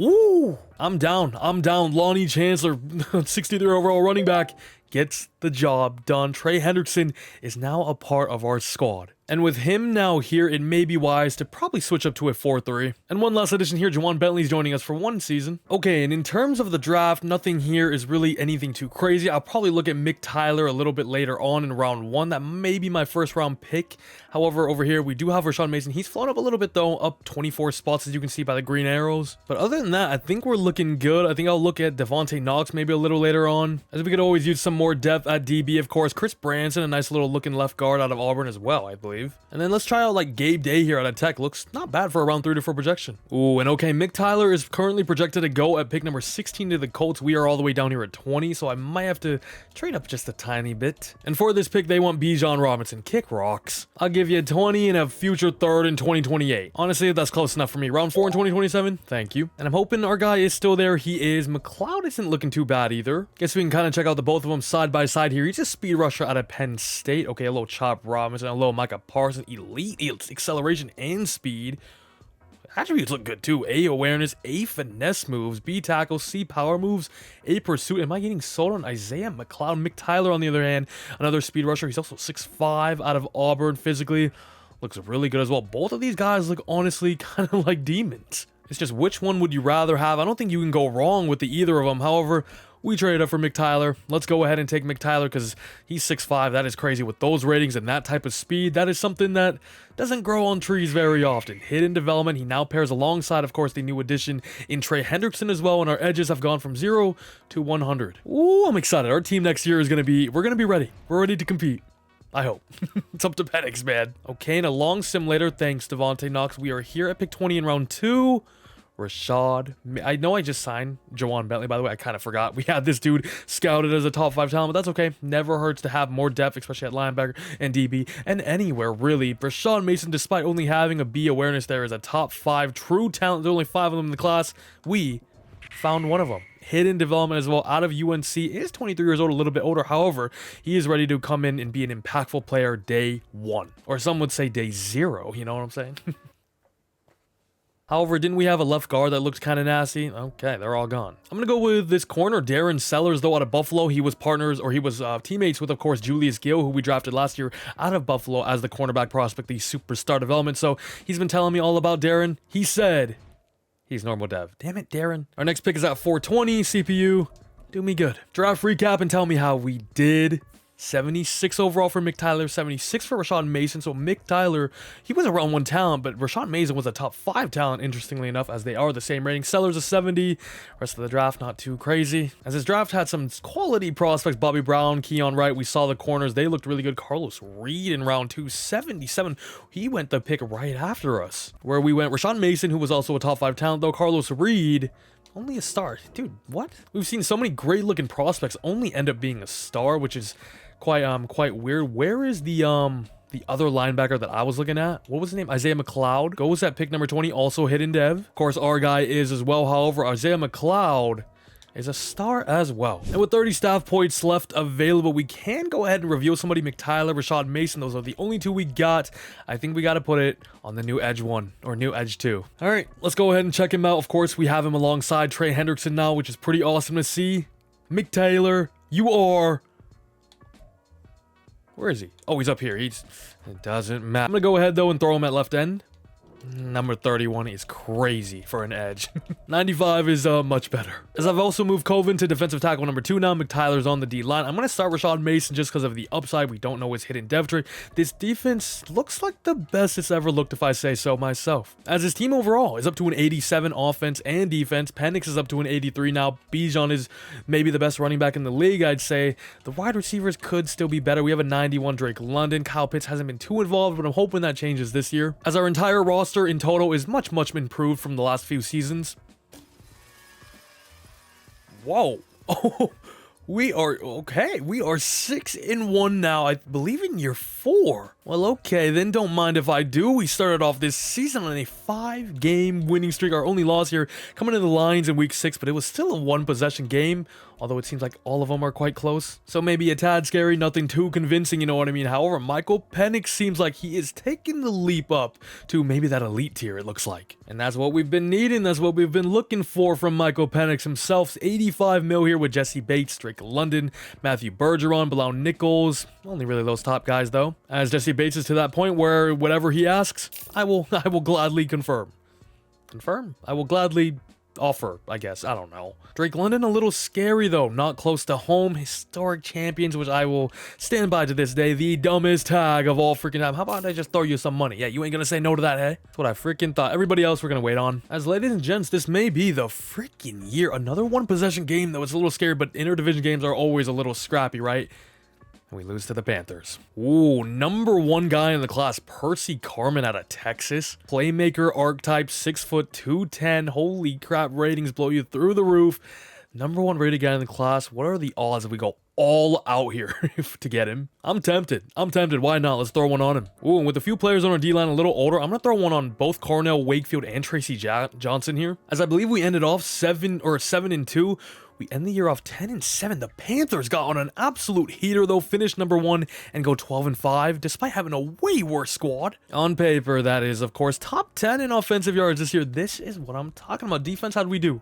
Ooh, I'm down. Lonnie Chancellor, 63 overall running back, gets the job done. Trey Hendrickson is now a part of our squad. And with him now here, it may be wise to probably switch up to a 4-3. And one last addition here, Juwan Bentley's joining us for 1 season. Okay, and in terms of the draft, nothing here is really anything too crazy. I'll probably look at Mick Tyler a little bit later on in round 1. That may be my 1st round pick. However, over here, we do have Rashawn Mason. He's flown up a little bit though, up 24 spots as you can see by the green arrows. But other than that, I think we're looking good. I think I'll look at Devontae Knox maybe a little later on, as we could always use some more depth at DB, of course. Chris Branson, a nice little looking left guard out of Auburn as well, I believe. And then let's try out like Gabe Day here at a tech. Looks not bad for a round 3 to 4 projection. Ooh, and okay, Mick Tyler is currently projected to go at pick number 16 to the Colts. We are all the way down here at 20, so I might have to trade up just a tiny bit. And for this pick, they want Bijan Robinson. Kick rocks. I'll give you 20 and a future 3rd in 2028. Honestly, that's close enough for me. Round 4 in 2027, thank you. And I'm hoping our guy is still there. He is. McLeod isn't looking too bad either. Guess we can kind of check out the both of them side by side here. He's a speed rusher out of Penn State. Okay, a little Chop Robinson, a little Micah Parsons. Elite acceleration and speed. Attributes look good too. A awareness, A finesse moves, B tackle, C power moves, A pursuit. Am I getting sold on Isaiah McLeod? Mick Tyler, on the other hand, another speed rusher. He's also 6'5", out of Auburn. Physically looks really good as well. Both of these guys look honestly kind of like demons. It's just which one would you rather have? I don't think you can go wrong with either of them. However, we traded up for Mick Tyler. Let's go ahead and take Mick Tyler because he's 6'5". That is crazy. With those ratings and that type of speed, that is something that doesn't grow on trees very often. Hidden development. He now pairs alongside, of course, the new addition in Trey Hendrickson as well, and our edges have gone from 0 to 100. Ooh, I'm excited. Our team next year is going to be, we're going to be ready. We're ready to compete. I hope. It's up to Penix, man. Okay, and a long sim later, thanks, Devontae Knox. We are here at pick 20 in round 2. Rashad. I know I just signed Juwan Bentley, by the way. I kind of forgot. We had this dude scouted as a top 5 talent, but that's okay. Never hurts to have more depth, especially at linebacker and DB and anywhere, really. Rashawn Mason, despite only having a B awareness there, is a top 5 true talent. There's only 5 of them in the class. We found one of them. hidden development as well out of UNC. Is 23 years old, a little bit older. However, he is ready to come in and be an impactful player day one. Or some would say day zero, you know what I'm saying? However, didn't we have a left guard that looked kind of nasty? Okay, they're all gone. I'm going to go with this corner, Darren Sellers, though, out of Buffalo. He was teammates with, of course, Julius Gill, who we drafted last year out of Buffalo as the cornerback prospect, the superstar development. So he's been telling me all about Darren. He said he's normal dev. Damn it, Darren. Our next pick is at 420, CPU. Do me good. Draft recap and tell me how we did. 76 overall for Mick Tyler, 76 for Rashawn Mason. So Mick Tyler, he was a round 1 talent, but Rashawn Mason was a top 5 talent, interestingly enough, as they are the same rating. Sellers a 70. Rest of the draft, not too crazy. As his draft had some quality prospects, Bobby Brown, Keon Wright, we saw the corners. They looked really good. Carlos Reed in round 2, 77. He went the pick right after us. Where we went, Rashawn Mason, who was also a top 5 talent, though. Carlos Reed, only a star. Dude, what? We've seen so many great looking prospects only end up being a star, which is quite weird. Where is the other linebacker that I was looking at? What was his name? Isaiah McLeod goes at pick number 20, also hidden dev. Of course, our guy is as well. However, Isaiah McLeod is a star as well. And with 30 staff points left available, we can go ahead and reveal somebody. Mick Tyler, Rashawn Mason, those are the only 2 we got. I think we got to put it on the new edge 1 or new edge 2. All right, let's go ahead and check him out. Of course, we have him alongside Trey Hendrickson now, which is pretty awesome to see. Mick Taylor, you are... Where is he? Oh, he's up here. It doesn't matter. I'm going to go ahead, though, and throw him at left end. Number 31 is crazy for an edge. 95 is much better. As I've also moved Phomv to defensive tackle number 2 now. McTyler's on the D-line. I'm going to start Rashawn Mason just because of the upside. We don't know his hidden dev tree. This defense looks like the best it's ever looked, if I say so myself. As his team overall is up to an 87 offense and defense. Penix is up to an 83 now. Bijan is maybe the best running back in the league, I'd say. The wide receivers could still be better. We have a 91 Drake London. Kyle Pitts hasn't been too involved, but I'm hoping that changes this year. As our entire roster in total is much improved from the last few seasons. Whoa. Oh, we are okay. We are 6-1 now. I believe in year 4. Well, okay, then don't mind if I do. We started off this season on a 5-game winning streak. Our only loss here coming to the Lions in week 6, but it was still a 1-possession game, although it seems like all of them are quite close. So maybe a tad scary, nothing too convincing, you know what I mean? However, Michael Penix seems like he is taking the leap up to maybe that elite tier, it looks like. And that's what we've been needing. That's what we've been looking for from Michael Penix himself. 85 mil here with Jesse Bates, Drake London, Matthew Bergeron, Bilal Nichols. Only really those top guys, though. As Jesse Bates is to that point where whatever he asks, I will gladly confirm. Confirm? I will gladly offer, I guess. I don't know. Drake London, a little scary, though. Not close to home. Historic champions, which I will stand by to this day. The dumbest tag of all freaking time. How about I just throw you some money? Yeah, you ain't gonna say no to that, hey? That's what I freaking thought. Everybody else we're gonna wait on. As ladies and gents, this may be the freaking year. Another 1-possession game, though. It's a little scary, but interdivision games are always a little scrappy, right? And we lose to the Panthers. Ooh, number 1 guy in the class, Percy Carmen out of Texas. Playmaker archetype, 6 foot, 210. Holy crap, ratings blow you through the roof. Number 1 rated guy in the class. What are the odds if we go all out here to get him? I'm tempted. Why not? Let's throw one on him. Ooh, and with a few players on our D-line a little older, I'm going to throw one on both Cornell Wakefield and Tracy Johnson here. As I believe we ended off 7-2. We end the year off 10-7. The Panthers got on an absolute heater, though. Finished number 1 and go 12-5, despite having a way worse squad. On paper, that is, of course, top 10 in offensive yards this year. This is what I'm talking about. Defense, how'd we do?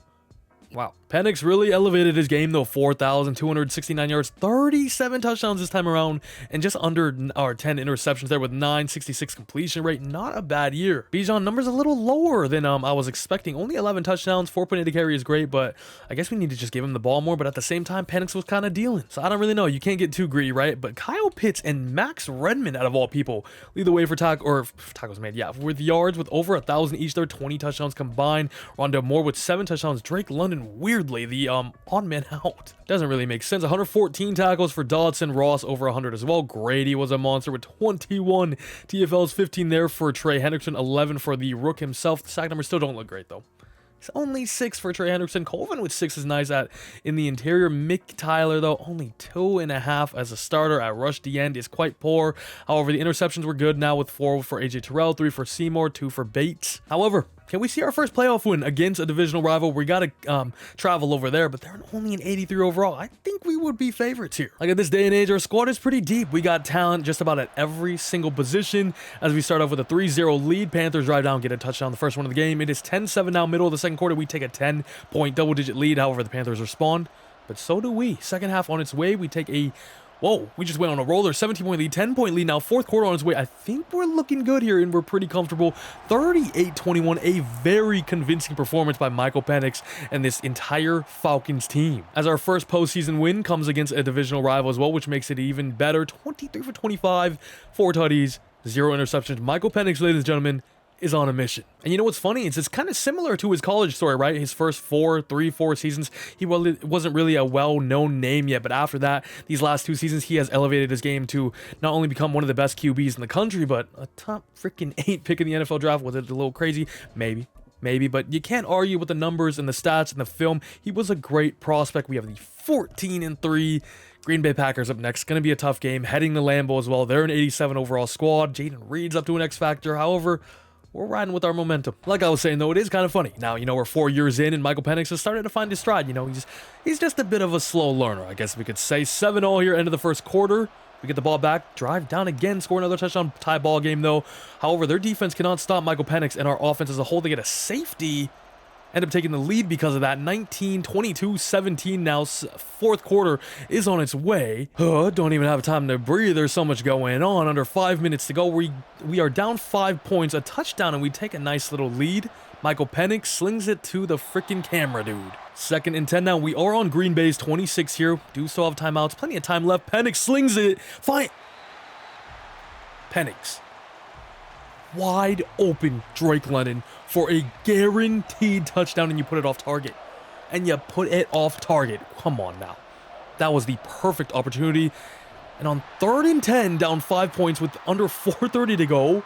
Wow. Penix really elevated his game, though. 4,269 yards, 37 touchdowns this time around, and just under our 10 interceptions there with 966 completion rate. Not a bad year. Bijan numbers a little lower than I was expecting. Only 11 touchdowns, 4.8 carry is great, but I guess we need to just give him the ball more. But at the same time, Penix was kind of dealing. So I don't really know. You can't get too greedy, right? But Kyle Pitts and Max Redmond, out of all people, lead the way for tackles made. Yeah, with yards with over 1,000 each. There, 20 touchdowns combined. Rondell Moore with 7 touchdowns. Drake London, weirdly, the on man out. Doesn't really make sense. 114 tackles for Dodson. Ross over 100 as well. Grady was a monster with 21. TFL's 15 there for Trey Hendrickson. 11 for the Rook himself. The sack numbers still don't look great, though. It's only 6 for Trey Hendrickson. Colvin with 6 is nice in the interior. Mick Tyler, though, only 2.5 as a starter at rush. The end is quite poor. However, the interceptions were good now with 4 for AJ Terrell, 3 for Seymour, 2 for Bates. However, Can we see our first playoff win against a divisional rival? We got to travel over there, but they're only an 83 overall. I think we would be favorites here. Like, at this day and age, our squad is pretty deep. We got talent just about at every single position. As we start off with a 3-0 lead, Panthers drive down, get a touchdown, the first one of the game. It is 10-7 now, middle of the second quarter. We take a 10-point double-digit lead. However, the Panthers respond, but so do we. Second half on its way. We take a... Whoa, we just went on a roller. 17-point lead, 10-point lead now. Fourth quarter on its way. I think we're looking good here, and we're pretty comfortable. 38-21, a very convincing performance by Michael Penix and this entire Falcons team. As our first postseason win comes against a divisional rival as well, which makes it even better. 23 for 25, 4 tutties, 0 interceptions. Michael Penix, ladies and gentlemen, is on a mission. And you know what's funny? It's kind of similar to his college story, right? His first 4 seasons, he wasn't really a well-known name yet, but after that, these last 2 seasons, he has elevated his game to not only become one of the best QBs in the country, but a top freaking 8 pick in the NFL draft. Was it a little crazy? Maybe, but you can't argue with the numbers and the stats and the film. He was a great prospect. We have the 14-3 Green Bay Packers up next. Going to be a tough game, heading to Lambeau as well. They're an 87 overall squad. Jaden Reed's up to an X factor. However, we're riding with our momentum. Like I was saying, though, it is kind of funny. Now, we're 4 years in, and Michael Penix has started to find his stride. He's just a bit of a slow learner, I guess we could say. 7-0 here, end of the first quarter. We get the ball back, drive down again, score another touchdown, tie ball game, though. However, their defense cannot stop Michael Penix and our offense as a whole. They get a safety, end up taking the lead because of that. 19, 22, 17 now. Fourth quarter is on its way. Don't even have time to breathe. There's so much going on. Under 5 minutes to go. We are down 5 points, a touchdown, and we take a nice little lead. Michael Penix slings it to the freaking camera, dude. 2nd and 10 now. We are on Green Bay's 26 here. Do still have timeouts. Plenty of time left. Penix slings it. Fine. Penix. Wide open Drake London for a guaranteed touchdown, and you put it off target. Come on now. That was the perfect opportunity. And on 3rd and 10, down 5 points with under 4:30 to go,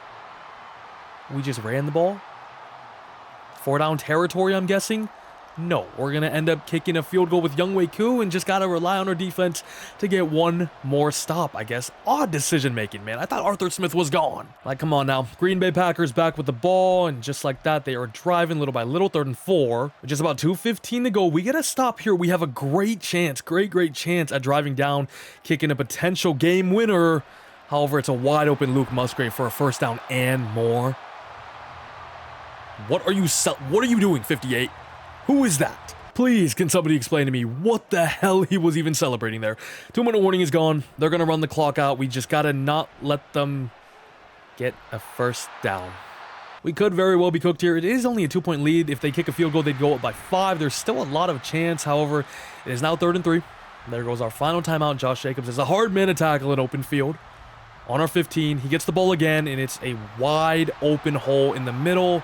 we just ran the ball. 4 down territory, I'm guessing. No, we're going to end up kicking a field goal with Younghoe Koo and just got to rely on our defense to get one more stop, I guess. Odd decision making, man. I thought Arthur Smith was gone. Like, come on now. Green Bay Packers back with the ball, and just like that, they are driving little by little. 3rd and 4. With just about 2:15 to go, we get a stop here. We have a great chance, great chance at driving down, kicking a potential game winner. However, it's a wide open Luke Musgrave for a first down and more. What are you doing, 58? Who is that? Please, can somebody explain to me what the hell he was even celebrating there? 2-minute warning is gone. They're going to run the clock out. We just got to not let them get a first down. We could very well be cooked here. It is only a 2-point lead. If they kick a field goal, they'd go up by 5. There's still a lot of chance. However, it is now 3rd and 3. There goes our final timeout. Josh Jacobs is a hard man to tackle in open field. On our 15, he gets the ball again, and it's a wide open hole in the middle.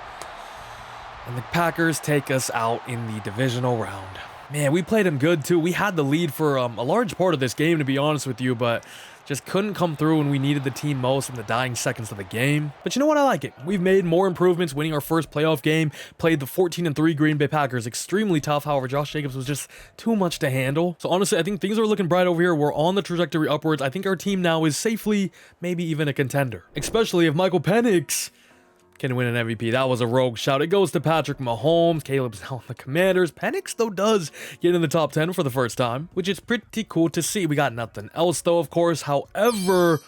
And the Packers take us out in the divisional round. Man, we played them good, too. We had the lead for a large part of this game, to be honest with you, but just couldn't come through when we needed the team most in the dying seconds of the game. But you know what? I like it. We've made more improvements, winning our first playoff game, played the 14-3 Green Bay Packers. Extremely tough. However, Josh Jacobs was just too much to handle. So honestly, I think things are looking bright over here. We're on the trajectory upwards. I think our team now is safely, maybe even a contender. Especially if Michael Penix can win an MVP. That was a rogue shout. It goes to Patrick Mahomes. Caleb's now on the Commanders. Penix, though, does get in the top 10 for the first time, which is pretty cool to see. We got nothing else, though, of course. However,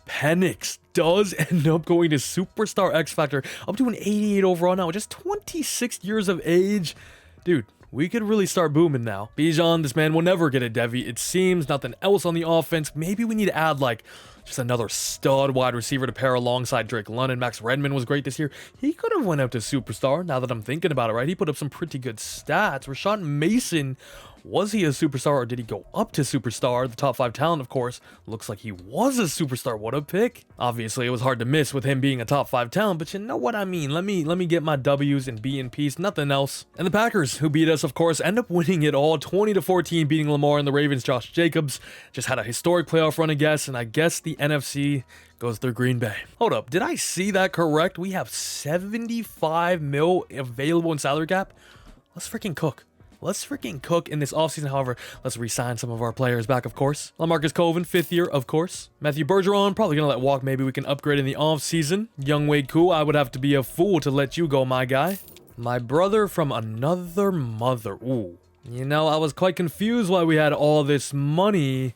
Penix does end up going to Superstar X Factor, up to an 88 overall now, just 26 years of age. Dude, we could really start booming now. Bijan, this man will never get a Devi. It seems nothing else on the offense. Maybe we need to add, like, just another stud wide receiver to pair alongside Drake London. Max Redman was great this year. He could have went up to Superstar, now that I'm thinking about it, right? He put up some pretty good stats. Rashad Mason, was he a superstar or did he go up to Superstar? The top 5 talent, of course. Looks like he was a superstar. What a pick. Obviously, it was hard to miss with him being a top 5 talent, but you know what I mean. Let me get my W's and be in peace. Nothing else. And the Packers, who beat us, of course, end up winning it all. 20-14, beating Lamar and the Ravens. Josh Jacobs just had a historic playoff run, I guess, and I guess the NFC goes through Green Bay. Hold up, did I see that correct? We have 75 mil available in salary cap. Let's freaking cook. Let's freaking cook in this offseason. However, let's re-sign some of our players back, of course. LaMarcus Coven, 5th year, of course. Matthew Bergeron, probably going to let walk. Maybe we can upgrade in the offseason. Younghoe Koo, I would have to be a fool to let you go, my guy. My brother from another mother. Ooh. You know, I was quite confused why we had all this money.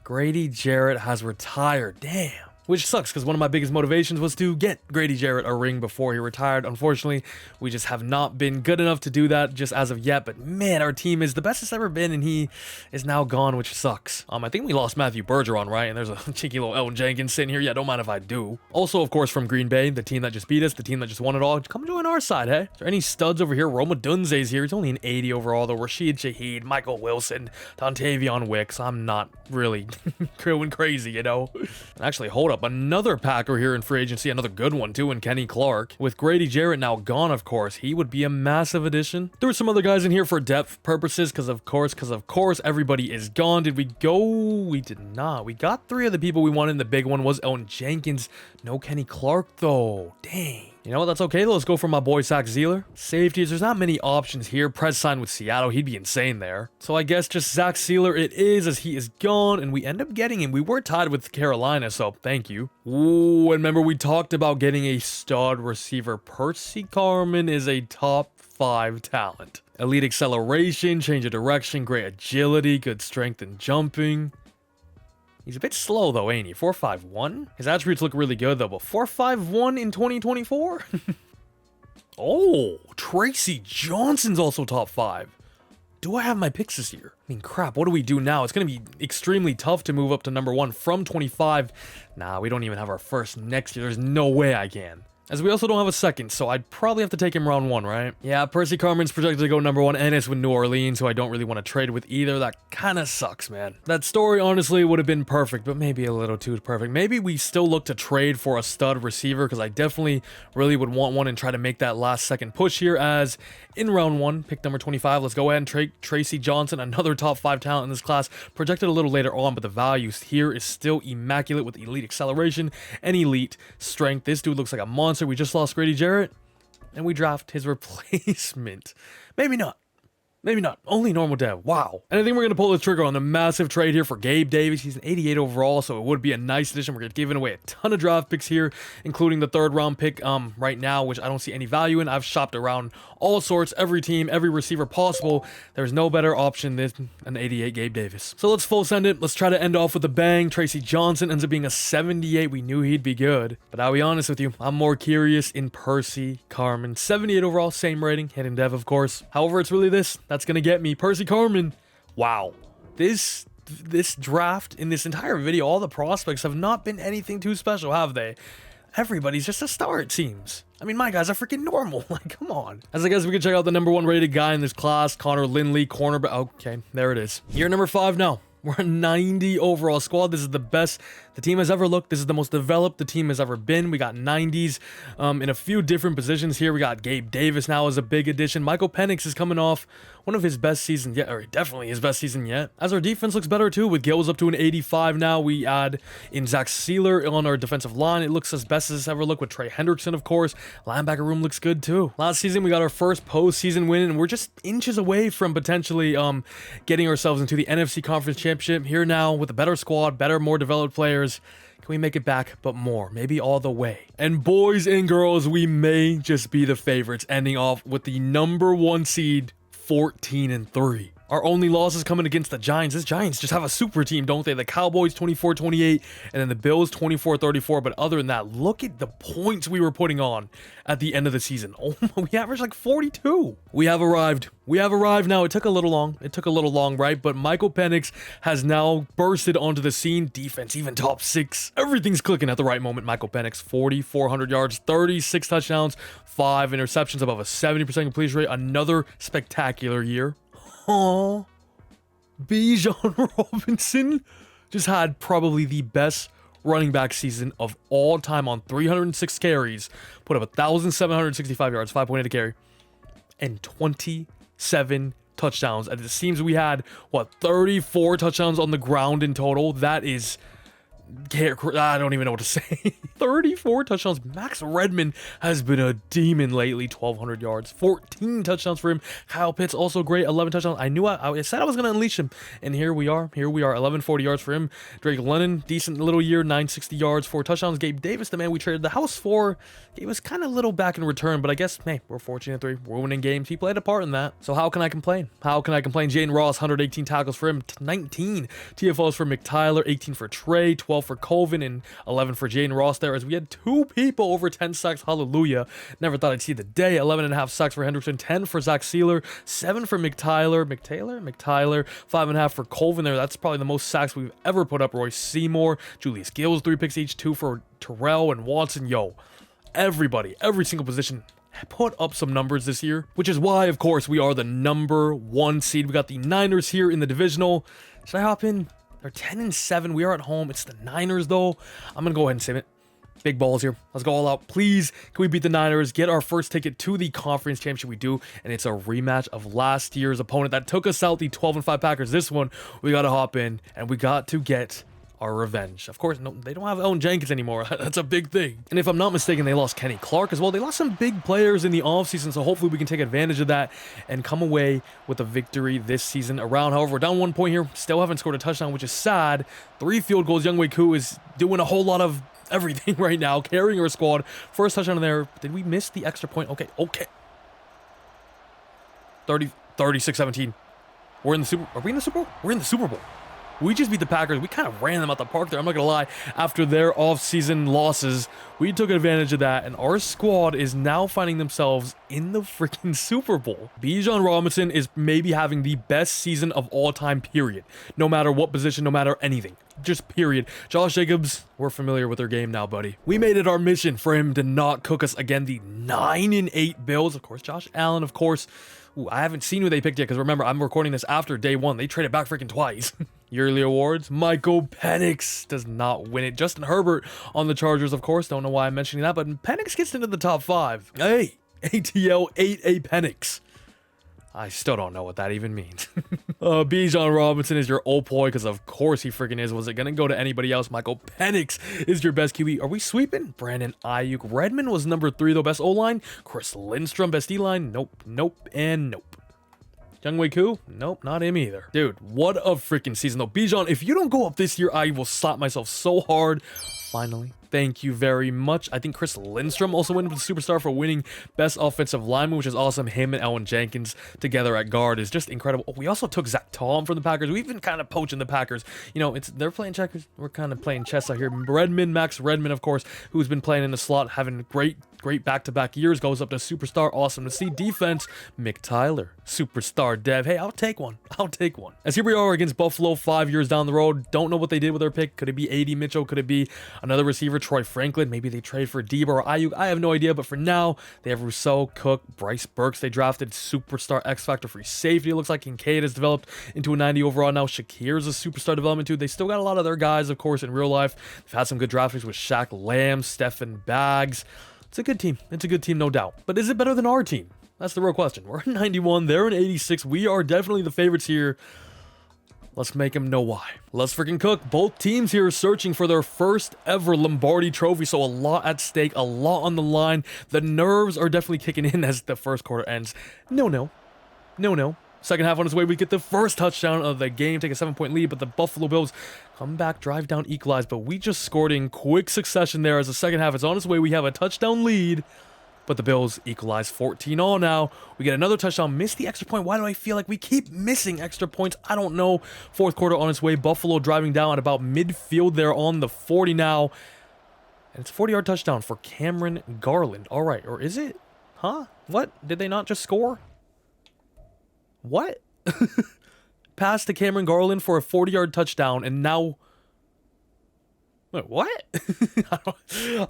Grady Jarrett has retired. Damn. Which sucks, because one of my biggest motivations was to get Grady Jarrett a ring before he retired. Unfortunately, we just have not been good enough to do that just as of yet. But man, our team is the best it's ever been, and he is now gone, which sucks. I think we lost Matthew Bergeron, right? And there's a cheeky little Elton Jenkins sitting here. Yeah, don't mind if I do. Also, of course, from Green Bay, the team that just beat us, the team that just won it all. Come join our side, hey? Is there any studs over here? Roma Dunze's here. He's only an 80 overall, though. Rashid Shaheed, Michael Wilson, Dontavion Wicks. I'm not really going crazy, you know? Actually, hold up. Another Packer here in free agency, another good one too, in Kenny Clark. With Grady Jarrett now gone, of course, he would be a massive addition. There were some other guys in here for depth purposes, because of course, everybody is gone. Did we go? We did not. We got 3 of the people we wanted. The big one was Elton Jenkins. No Kenny Clark, though. Dang. You know what? That's okay, though. Let's go for my boy, Zach Zeeler. Safeties, there's not many options here. Prez signed with Seattle. He'd be insane there. So I guess just Zach Zeeler it is, as he is gone, and we end up getting him. We were tied with Carolina, so thank you. Ooh, and remember we talked about getting a stud receiver. Percy Carman is a top 5 talent. Elite acceleration, change of direction, great agility, good strength and jumping. He's a bit slow, though, ain't he? 4.51? His attributes look really good, though, but 4.51 in 2024? Oh, Tracy Johnson's also top 5. Do I have my picks this year? I mean, crap, what do we do now? It's going to be extremely tough to move up to number 1 from 25. Nah, we don't even have our first next year. There's no way I can. As we also don't have a second, so I'd probably have to take him round 1, right? Yeah, Percy Carmen's projected to go number 1, and it's with New Orleans, who I don't really want to trade with either. That kind of sucks, man. That story, honestly, would have been perfect, but maybe a little too perfect. Maybe we still look to trade for a stud receiver, because I definitely really would want one and try to make that last second push here, as in round 1, pick number 25, let's go ahead and trade Tracy Johnson, another top 5 talent in this class, projected a little later on, but the value here is still immaculate with elite acceleration and elite strength. This dude looks like a monster. We just lost Grady Jarrett, and we draft his replacement. Maybe not. Maybe not. Only normal dev. Wow. And I think we're going to pull the trigger on a massive trade here for Gabe Davis. He's an 88 overall, so it would be a nice addition. We're giving away a ton of draft picks here, including the 3rd round pick right now, which I don't see any value in. I've shopped around all sorts, every team, every receiver possible. There's no better option than an 88 Gabe Davis. So let's full send it. Let's try to end off with a bang. Tracy Johnson ends up being a 78. We knew he'd be good. But I'll be honest with you, I'm more curious in Percy Carman. 78 overall, same rating. Hidden dev, of course. However, it's really this. That's going to get me. Percy Carman. Wow. This draft in this entire video, all the prospects have not been anything too special, have they? Everybody's just a star, it seems. I mean, my guys are freaking normal. Like, come on. As I guess we can check out the number 1 rated guy in this class, Connor Lindley, cornerback. Okay, there it is. Year number 5 now. We're a 90 overall squad. This is the best the team has ever looked. This is the most developed the team has ever been. We got 90s in a few different positions here. We got Gabe Davis now as a big addition. Michael Penix is coming off one of his best seasons yet, or definitely his best season yet. As our defense looks better too, with Gills up to an 85 now. We add in Zach Sealer on our defensive line. It looks as best as it's ever looked with Trey Hendrickson, of course. Linebacker room looks good too. Last season, we got our first postseason win, and we're just inches away from potentially getting ourselves into the NFC Conference Championship. Here now with a better squad, better, more developed players. Can we make it back, but more, maybe all the way? And boys and girls, we may just be the favorites, ending off with the number 1 seed, 14-3. Our only loss is coming against the Giants. These Giants just have a super team, don't they? The Cowboys 24-28, and then the Bills 24-34. But other than that, look at the points we were putting on at the end of the season. Oh, we averaged like 42. We have arrived. We have arrived now. It took a little long. It took a little long, right? But Michael Penix has now bursted onto the scene. Defense, even top 6. Everything's clicking at the right moment. Michael Penix, 4,400 yards, 36 touchdowns, 5 interceptions, above a 70% completion rate. Another spectacular year. Oh, Bijan Robinson just had probably the best running back season of all time on 306 carries, put up 1,765 yards, 5.8 a carry, and 27 touchdowns. And it seems we had, 34 touchdowns on the ground in total. That is I don't even know what to say. 34 touchdowns. Max Redman has been a demon lately. 1,200 yards. 14 touchdowns for him. Kyle Pitts also great. 11 touchdowns. I knew I said I was going to unleash him. And here we are. 1140 yards for him. Drake London, decent little year. 960 yards. 4 touchdowns. Gabe Davis, the man we traded the house for, gave us kind of little back in return. But I guess, hey, we're 14-3. We're winning games. He played a part in that. So how can I complain? Jaden Ross, 118 tackles for him. 19 TFLs for McTyler. 18 for Trey. 12 for Colvin. And 11 for Jaden Ross there, as we had 2 people over 10 sacks. Hallelujah. Never thought I'd see the day. 11.5 sacks for Henderson. 10 for Zach Sealer. 7 for McTyler. 5.5 for Colvin there. That's probably the most sacks we've ever put up. Royce Seymour. Julius Gills, 3 picks each. 2 for Terrell and Watson. Yo, everybody, every single position put up some numbers this year, which is why, of course, we are the #1 seed. We got the Niners here in the divisional. Should I hop in? They're 10-7. We are at home. It's the Niners, though. I'm going to go ahead and save it. Big balls here. Let's go all out. Please, can we beat the Niners? Get our first ticket to the conference championship? We do, and it's a rematch of last year's opponent that took us out, the 12-5 Packers. This one, we got to hop in, and we got to get our revenge. Of course, no, they don't have Owen Jenkins anymore. That's a big thing. And if I'm not mistaken, they lost Kenny Clark as well. They lost some big players in the offseason, so hopefully we can take advantage of that and come away with a victory this season around. However, we're down 1 point here. Still haven't scored a touchdown, which is sad. 3 field goals. Younghoe Koo is doing a whole lot of everything right now, carrying our squad. First touchdown in there. Did we miss the extra point? Okay. 36-17. We're in the Super. Are we in the Super Bowl? We're in the Super Bowl. We just beat the Packers. We kind of ran them out the park there. I'm not going to lie. After their offseason losses, we took advantage of that, and our squad is now finding themselves in the freaking Super Bowl. Bijan Robinson is maybe having the best season of all time, period. No matter what position, no matter anything. Just period. Josh Jacobs, we're familiar with their game now, buddy. We made it our mission for him to not cook us again. The 9-8 Bills. Of course, Josh Allen, of course. Ooh, I haven't seen who they picked yet, because remember, I'm recording this after day 1. They traded back freaking twice. Yearly awards, Michael Penix does not win it. Justin Herbert on the Chargers, of course. Don't know why I'm mentioning that, but Penix gets into the top 5. Hey, ATL 8A Penix. I still don't know what that even means. Bijan Robinson is your old boy, because of course he freaking is. Was it going to go to anybody else? Michael Penix is your best QB. Are we sweeping? Brandon Ayuk. Redmond was number 3, though. Best O-line. Chris Lindstrom, best D-line. Nope, and nope. Younghoe Koo? Nope, not him either. Dude, what a freaking season, though. Bijan, if you don't go up this year, I will slap myself so hard. Finally. Thank you very much. I think Chris Lindstrom also went with the superstar for winning best offensive lineman, which is awesome. Him and Owen Jenkins together at guard is just incredible. Oh, we also took Zach Tom from the Packers. We've been kind of poaching the Packers. You know, they're playing checkers. We're kind of playing chess out here. Max Redman, of course, who's been playing in the slot, having great back-to-back years, goes up to superstar. Awesome to see. Defense, McTyler, superstar dev. Hey, I'll take one. As here we are against Buffalo 5 years down the road. Don't know what they did with their pick. Could it be A.D. Mitchell? Could it be another receiver, Troy Franklin? Maybe they trade for Debo or Ayuk. I have no idea, but for now, they have Rousseau, Cook, Bryce Burks. They drafted superstar X-Factor free safety. It looks like Kincaid has developed into a 90 overall now. Shakir's a superstar development too. They still got a lot of their guys, of course, in real life. They've had some good draft picks with Shaq Lamb, Stephen Baggs. It's a good team. It's a good team, no doubt. But is it better than our team? That's the real question. We're in 91. They're in 86. We are definitely the favorites here. Let's make them know why. Let's freaking cook. Both teams here are searching for their first ever Lombardi trophy, so a lot at stake, a lot on the line. The nerves are definitely kicking in as the first quarter ends. No. Second half on its way, we get the first touchdown of the game, take a 7-point lead, but the Buffalo Bills come back, drive down, equalize, but we just scored in quick succession there as the second half is on its way. We have a touchdown lead, but the Bills equalize 14-all now. We get another touchdown, miss the extra point. Why do I feel like we keep missing extra points? I don't know. Fourth quarter on its way, Buffalo driving down at about midfield there on the 40 now, and it's a 40-yard touchdown for Cameron Garland. All right, or is it? Huh? What? Did they not just score? What? Pass to Cameron Garland for a 40-yard touchdown, and now... Wait, what?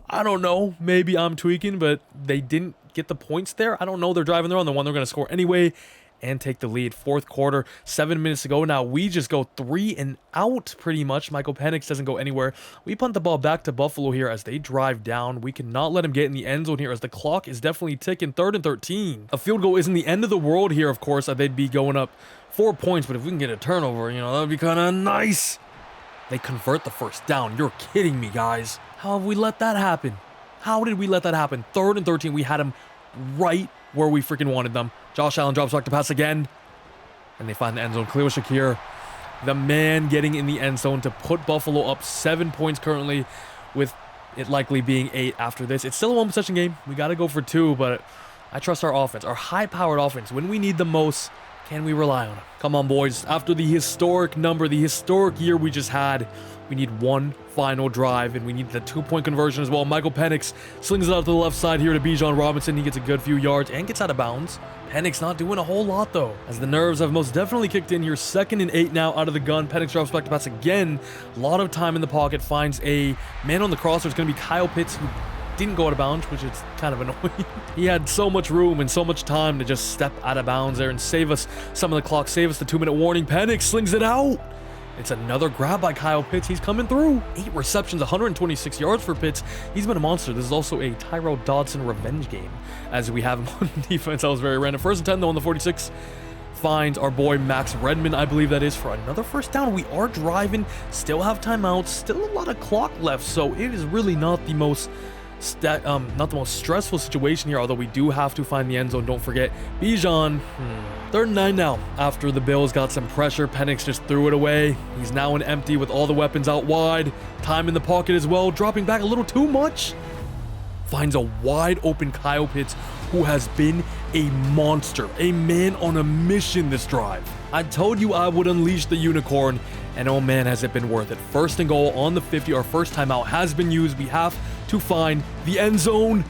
I don't know. Maybe I'm tweaking, but they didn't get the points there. I don't know. They're driving their own. The one they're going to score anyway and take the lead. Fourth quarter, 7 minutes to go. Now we just go 3 and out pretty much. Michael Penix doesn't go anywhere. We punt the ball back to Buffalo here as they drive down. We cannot let him get in the end zone here as the clock is definitely ticking. 3rd and 13. A field goal isn't the end of the world here, of course. They'd be going up 4 points, but if we can get a turnover, you know, that would be kind of nice. They convert the first down. You're kidding me, guys. How have we let that happen? How did we let that happen? 3rd and 13. We had them right where we freaking wanted them. Josh Allen drops back to pass again. And they find the end zone. Khalil Shakir, the man getting in the end zone to put Buffalo up 7 points currently, with it likely being 8 after this. It's still a 1-possession game. We got to go for 2, but I trust our offense, our high-powered offense. When we need the most, can we rely on it? Come on, boys. After the historic number, the historic year we just had, we need one final drive, and we need the 2-point conversion as well. Michael Penix slings it out to the left side here to Bijan Robinson. He gets a good few yards and gets out of bounds. Penix not doing a whole lot, though, as the nerves have most definitely kicked in here. 2nd and 8 now out of the gun. Penix drops back to pass again. A lot of time in the pocket. Finds a man on the crosser. It's going to be Kyle Pitts, who didn't go out of bounds, which is kind of annoying. He had so much room and so much time to just step out of bounds there and save us some of the clock, save us the 2-minute warning. Penix slings it out. It's another grab by Kyle Pitts. He's coming through. 8 receptions, 126 yards for Pitts. He's been a monster. This is also a Tyrell Dodson revenge game, as we have him on defense. That was very random. 1st and 10, though, on the 46. Finds our boy Max Redmond, I believe that is, for another first down. We are driving, still have timeouts, still a lot of clock left, so it is really not the most stressful situation here, although we do have to find the end zone. Don't forget Bijan. 3rd and 9 now after the Bills got some pressure. Penix just threw it away. He's now an empty with all the weapons out wide. Time in the pocket as well, dropping back a little too much. Finds a wide open Kyle Pitts, who has been a monster, a man on a mission this drive. I told you I would unleash the unicorn, and oh man, has it been worth it. 1st and goal on the 50. Our first timeout has been used. We have to find the end zone.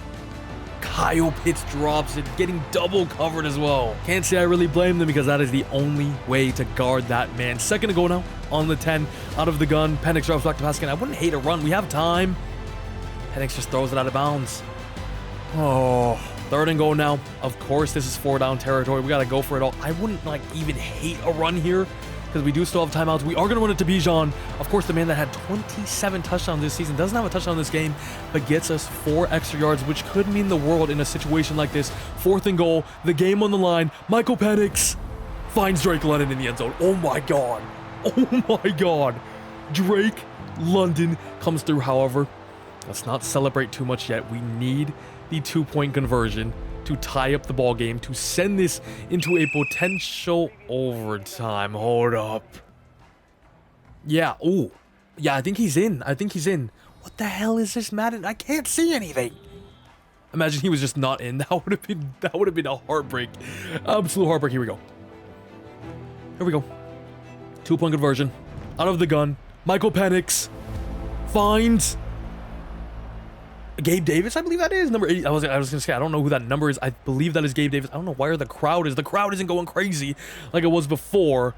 Kyle Pitts drops it, getting double covered as well. Can't say I really blame them, because that is the only way to guard that man. 2nd to go now on the 10 out of the gun. Penix drops back to pass again. I wouldn't hate a run. We have time. Penix just throws it out of bounds. Oh, 3rd and goal now. Of course, this is 4-down territory. We got to go for it all. I wouldn't even hate a run here, because we do still have timeouts. We are going to run it to Bijan. Of course, the man that had 27 touchdowns this season doesn't have a touchdown this game, but gets us 4 extra yards, which could mean the world in a situation like this. 4th and goal, the game on the line. Michael Penix finds Drake London in the end zone. Oh my God. Oh my God. Drake London comes through, however. Let's not celebrate too much yet. We need the 2-point conversion to tie up the ball game, to send this into a potential overtime. Hold up. Yeah. Oh, yeah. I think he's in. What the hell is this, Madden? I can't see anything. Imagine he was just not in. That would have been a heartbreak. Absolute heartbreak. Here we go. 2-point conversion out of the gun. Michael Penix finds Gabe Davis, I believe that is number 8. I was gonna say, I don't know who that number is. I believe that is Gabe Davis. I don't know where the crowd is. The crowd isn't going crazy like it was before,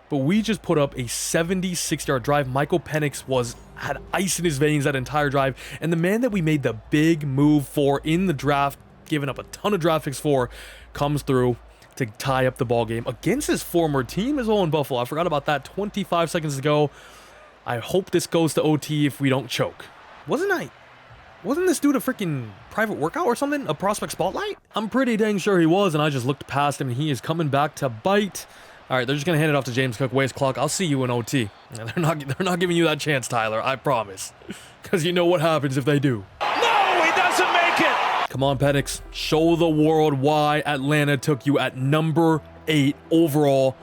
but we just put up a 76-yard drive. Michael Penix had ice in his veins that entire drive, and the man that we made the big move for in the draft, giving up a ton of draft picks for, comes through to tie up the ball game against his former team as well in Buffalo. I forgot about that 25 seconds ago. I hope this goes to OT if we don't choke. Wasn't this dude a freaking private workout or something? A prospect spotlight? I'm pretty dang sure he was, and I just looked past him, and he is coming back to bite. All right, they're just going to hand it off to James Cook. Waste clock. I'll see you in OT. They're not giving you that chance, Tyler. I promise. Because you know what happens if they do. No, he doesn't make it. Come on, Penix. Show the world why Atlanta took you at number 8 overall.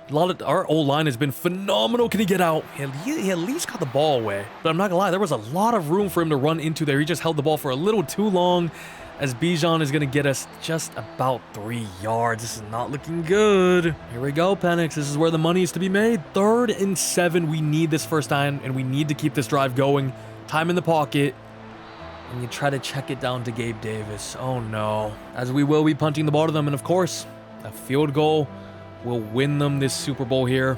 Our O-line has been phenomenal. Can he get out? He at least got the ball away. But I'm not gonna lie, there was a lot of room for him to run into there. He just held the ball for a little too long, as Bijan is gonna get us just about 3 yards. This is not looking good. Here we go, Penix. This is where the money is to be made. 3rd and 7. We need this first down, and we need to keep this drive going. Time in the pocket. And you try to check it down to Gabe Davis. Oh no. As we will be punting the ball to them, and of course, a field goal will win them this Super Bowl here.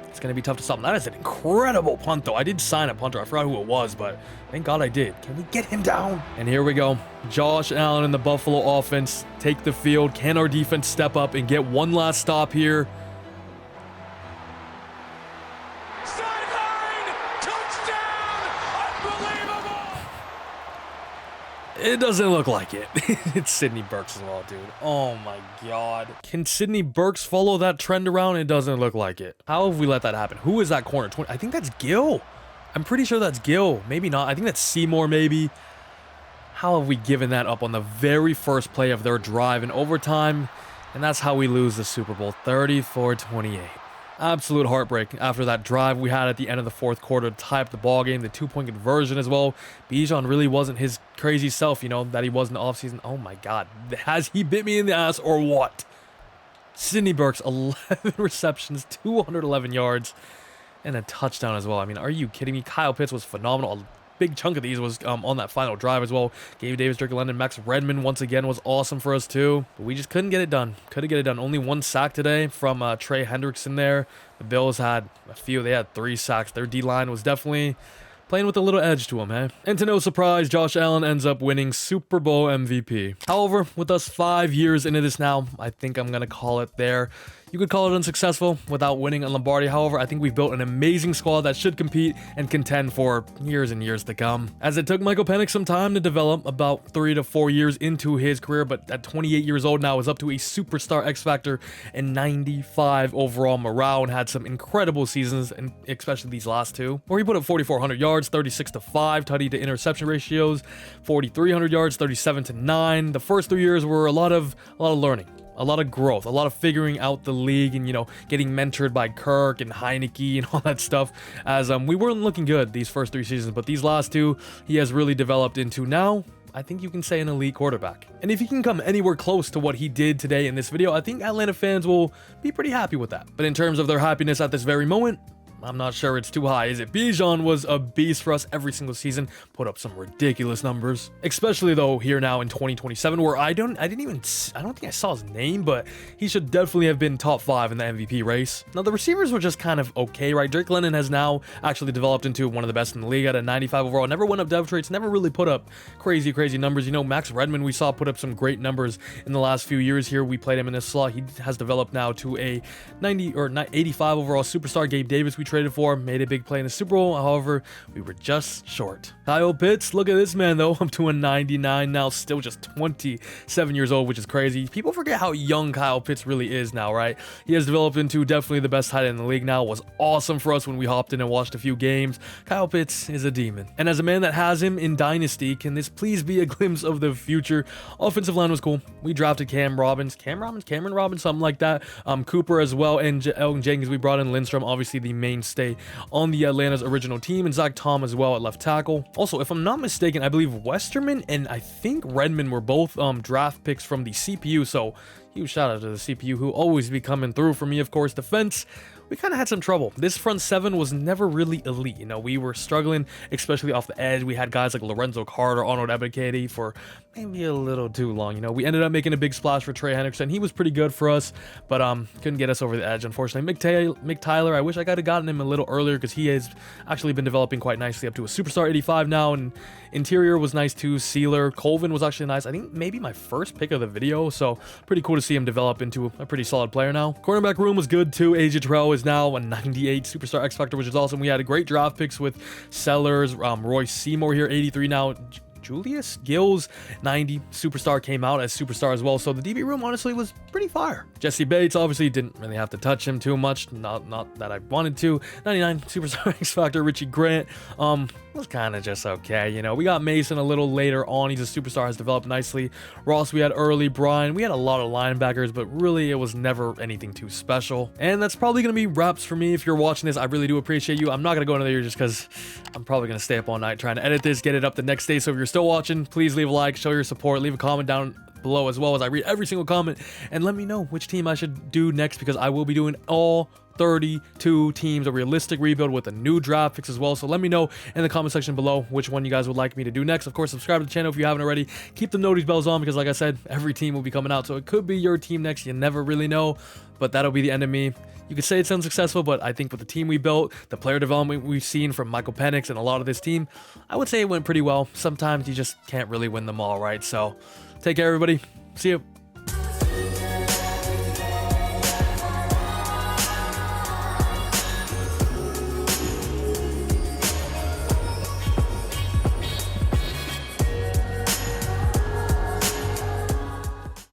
It's going to be tough to stop. That is an incredible punt, though. I did sign a punter. I forgot who it was, but thank God I did. Can we get him down? And here we go. Josh Allen and the Buffalo offense take the field. Can our defense step up and get one last stop here? Sideline! Touchdown! Unbelievable! It doesn't look like it. It's Sydney Burks as well, dude. Oh my god. Can Sydney Burks follow that trend around? It doesn't look like it. How have we let that happen? Who is that corner? I think that's Gill. I'm pretty sure that's Gill. Maybe not. I think that's Seymour, maybe. How have we given that up on the very first play of their drive in overtime? And that's how we lose the Super Bowl, 34-28. Absolute heartbreak after that drive we had at the end of the fourth quarter to tie up the ball game, the 2-point conversion as well. Bijan really wasn't his crazy self, you know, that he was in the offseason. Oh my god, has he bit me in the ass or what? Sydney Burks, 11 receptions, 211 yards, and a touchdown as well. I mean, are you kidding me? Kyle Pitts was phenomenal. A big chunk of these was on that final drive as well. Gabe Davis, Drake London, Max Redmond once again was awesome for us too. But we just couldn't get it done. Couldn't get it done. Only 1 sack today from Trey Hendrickson there. The Bills had a few. They had 3 sacks. Their D-line was definitely playing with a little edge to him, eh? And to no surprise, Josh Allen ends up winning Super Bowl MVP. However, with us 5 years into this now, I think I'm going to call it there. You could call it unsuccessful without winning a Lombardi. However, I think we've built an amazing squad that should compete and contend for years and years to come. As it took Michael Penix some time to develop, about 3 to 4 years into his career, but at 28 years old now is up to a superstar X Factor and 95 overall morale, and had some incredible seasons, and especially these last 2, where he put up 4,400 yards, 36 to 5 tutty to interception ratios, 4,300 yards, 37 to 9. The first 3 years were a lot of learning. A lot of growth, a lot of figuring out the league, and, you know, getting mentored by Kirk and Heineke and all that stuff, as we weren't looking good these first 3 seasons, but these last 2, he has really developed into now, I think you can say, an elite quarterback. And if he can come anywhere close to what he did today in this video, I think Atlanta fans will be pretty happy with that. But in terms of their happiness at this very moment, I'm not sure it's too high, is it? Bijan was a beast for us every single season, put up some ridiculous numbers, especially though here now in 2027, where I don't think I saw his name, but he should definitely have been top 5 in the MVP race. Now the receivers were just kind of okay, right? Drake London has now actually developed into one of the best in the league at a 95 overall, never went up depth traits, never really put up crazy numbers. You know, Max Redmond we saw put up some great numbers in the last few years here. We played him in this slot. He has developed now to a 90 or 85 overall superstar. Gabe Davis we traded for, made a big play in the Super Bowl. However, we were just short. Kyle Pitts, look at this man though, up to a 99 now, still just 27 years old, which is crazy. People forget how young Kyle Pitts really is now, right? He has developed into definitely the best tight end in the league now. Was awesome for us when we hopped in and watched a few games. Kyle Pitts is a demon. And as a man that has him in Dynasty, can this please be a glimpse of the future? Offensive line was cool. We drafted Cameron Robbins, something like that. Cooper as well, and Elgin Jenkins. We brought in Lindstrom, obviously the mainstay on the Atlanta's original team, and Zach Tom as well at left tackle. Also, if I'm not mistaken, I believe Westerman and I think Redmond were both draft picks from the CPU, so huge shout out to the CPU, who always be coming through for me. Of course, defense, we kind of had some trouble. This front 7 was never really elite. You know, we were struggling, especially off the edge. We had guys like Lorenzo Carter, Arnold Ebiketie for maybe a little too long. You know, we ended up making a big splash for Trey Hendrickson. He was pretty good for us, but couldn't get us over the edge, unfortunately. Mick Tyler, I wish I could have gotten him a little earlier, because he has actually been developing quite nicely up to a superstar 85 now, and interior was nice too. Sealer, Colvin was actually nice. I think maybe my first pick of the video, so pretty cool to see him develop into a pretty solid player now. Cornerback room was good too. AJ Terrell is now a 98 superstar X Factor, which is awesome. We had a great draft picks with Sellers, Roy Seymour here, 83 now. Julius Gills, 90 superstar, came out as superstar as well. So the DB room honestly was pretty fire. Jesse Bates obviously didn't really have to touch him too much. Not that I wanted to. 99 superstar X Factor. Richie Grant was kind of just okay. You know, we got Mason a little later on. He's a superstar, has developed nicely. Ross we had early. Brian, we had a lot of linebackers, but really it was never anything too special. And that's probably going to be wraps for me. If you're watching this, I really do appreciate you. I'm not going to go another year just because I'm probably going to stay up all night trying to edit this, get it up the next day. So if you're still watching, please leave a like, show your support, leave a comment down below as well, as I read every single comment, and let me know which team I should do next, because I will be doing all 32 teams, a realistic rebuild with a new draft picks as well. So let me know in the comment section below which one you guys would like me to do next. Of course, subscribe to the channel if you haven't already. Keep the notice bells on, because like I said, every team will be coming out, so it could be your team next. You never really know, but that'll be the end of me. You could say it's unsuccessful, but I think with the team we built, the player development we've seen from Michael Penix and a lot of this team, I would say it went pretty well. Sometimes you just can't really win them all, right? So take care, everybody. See you.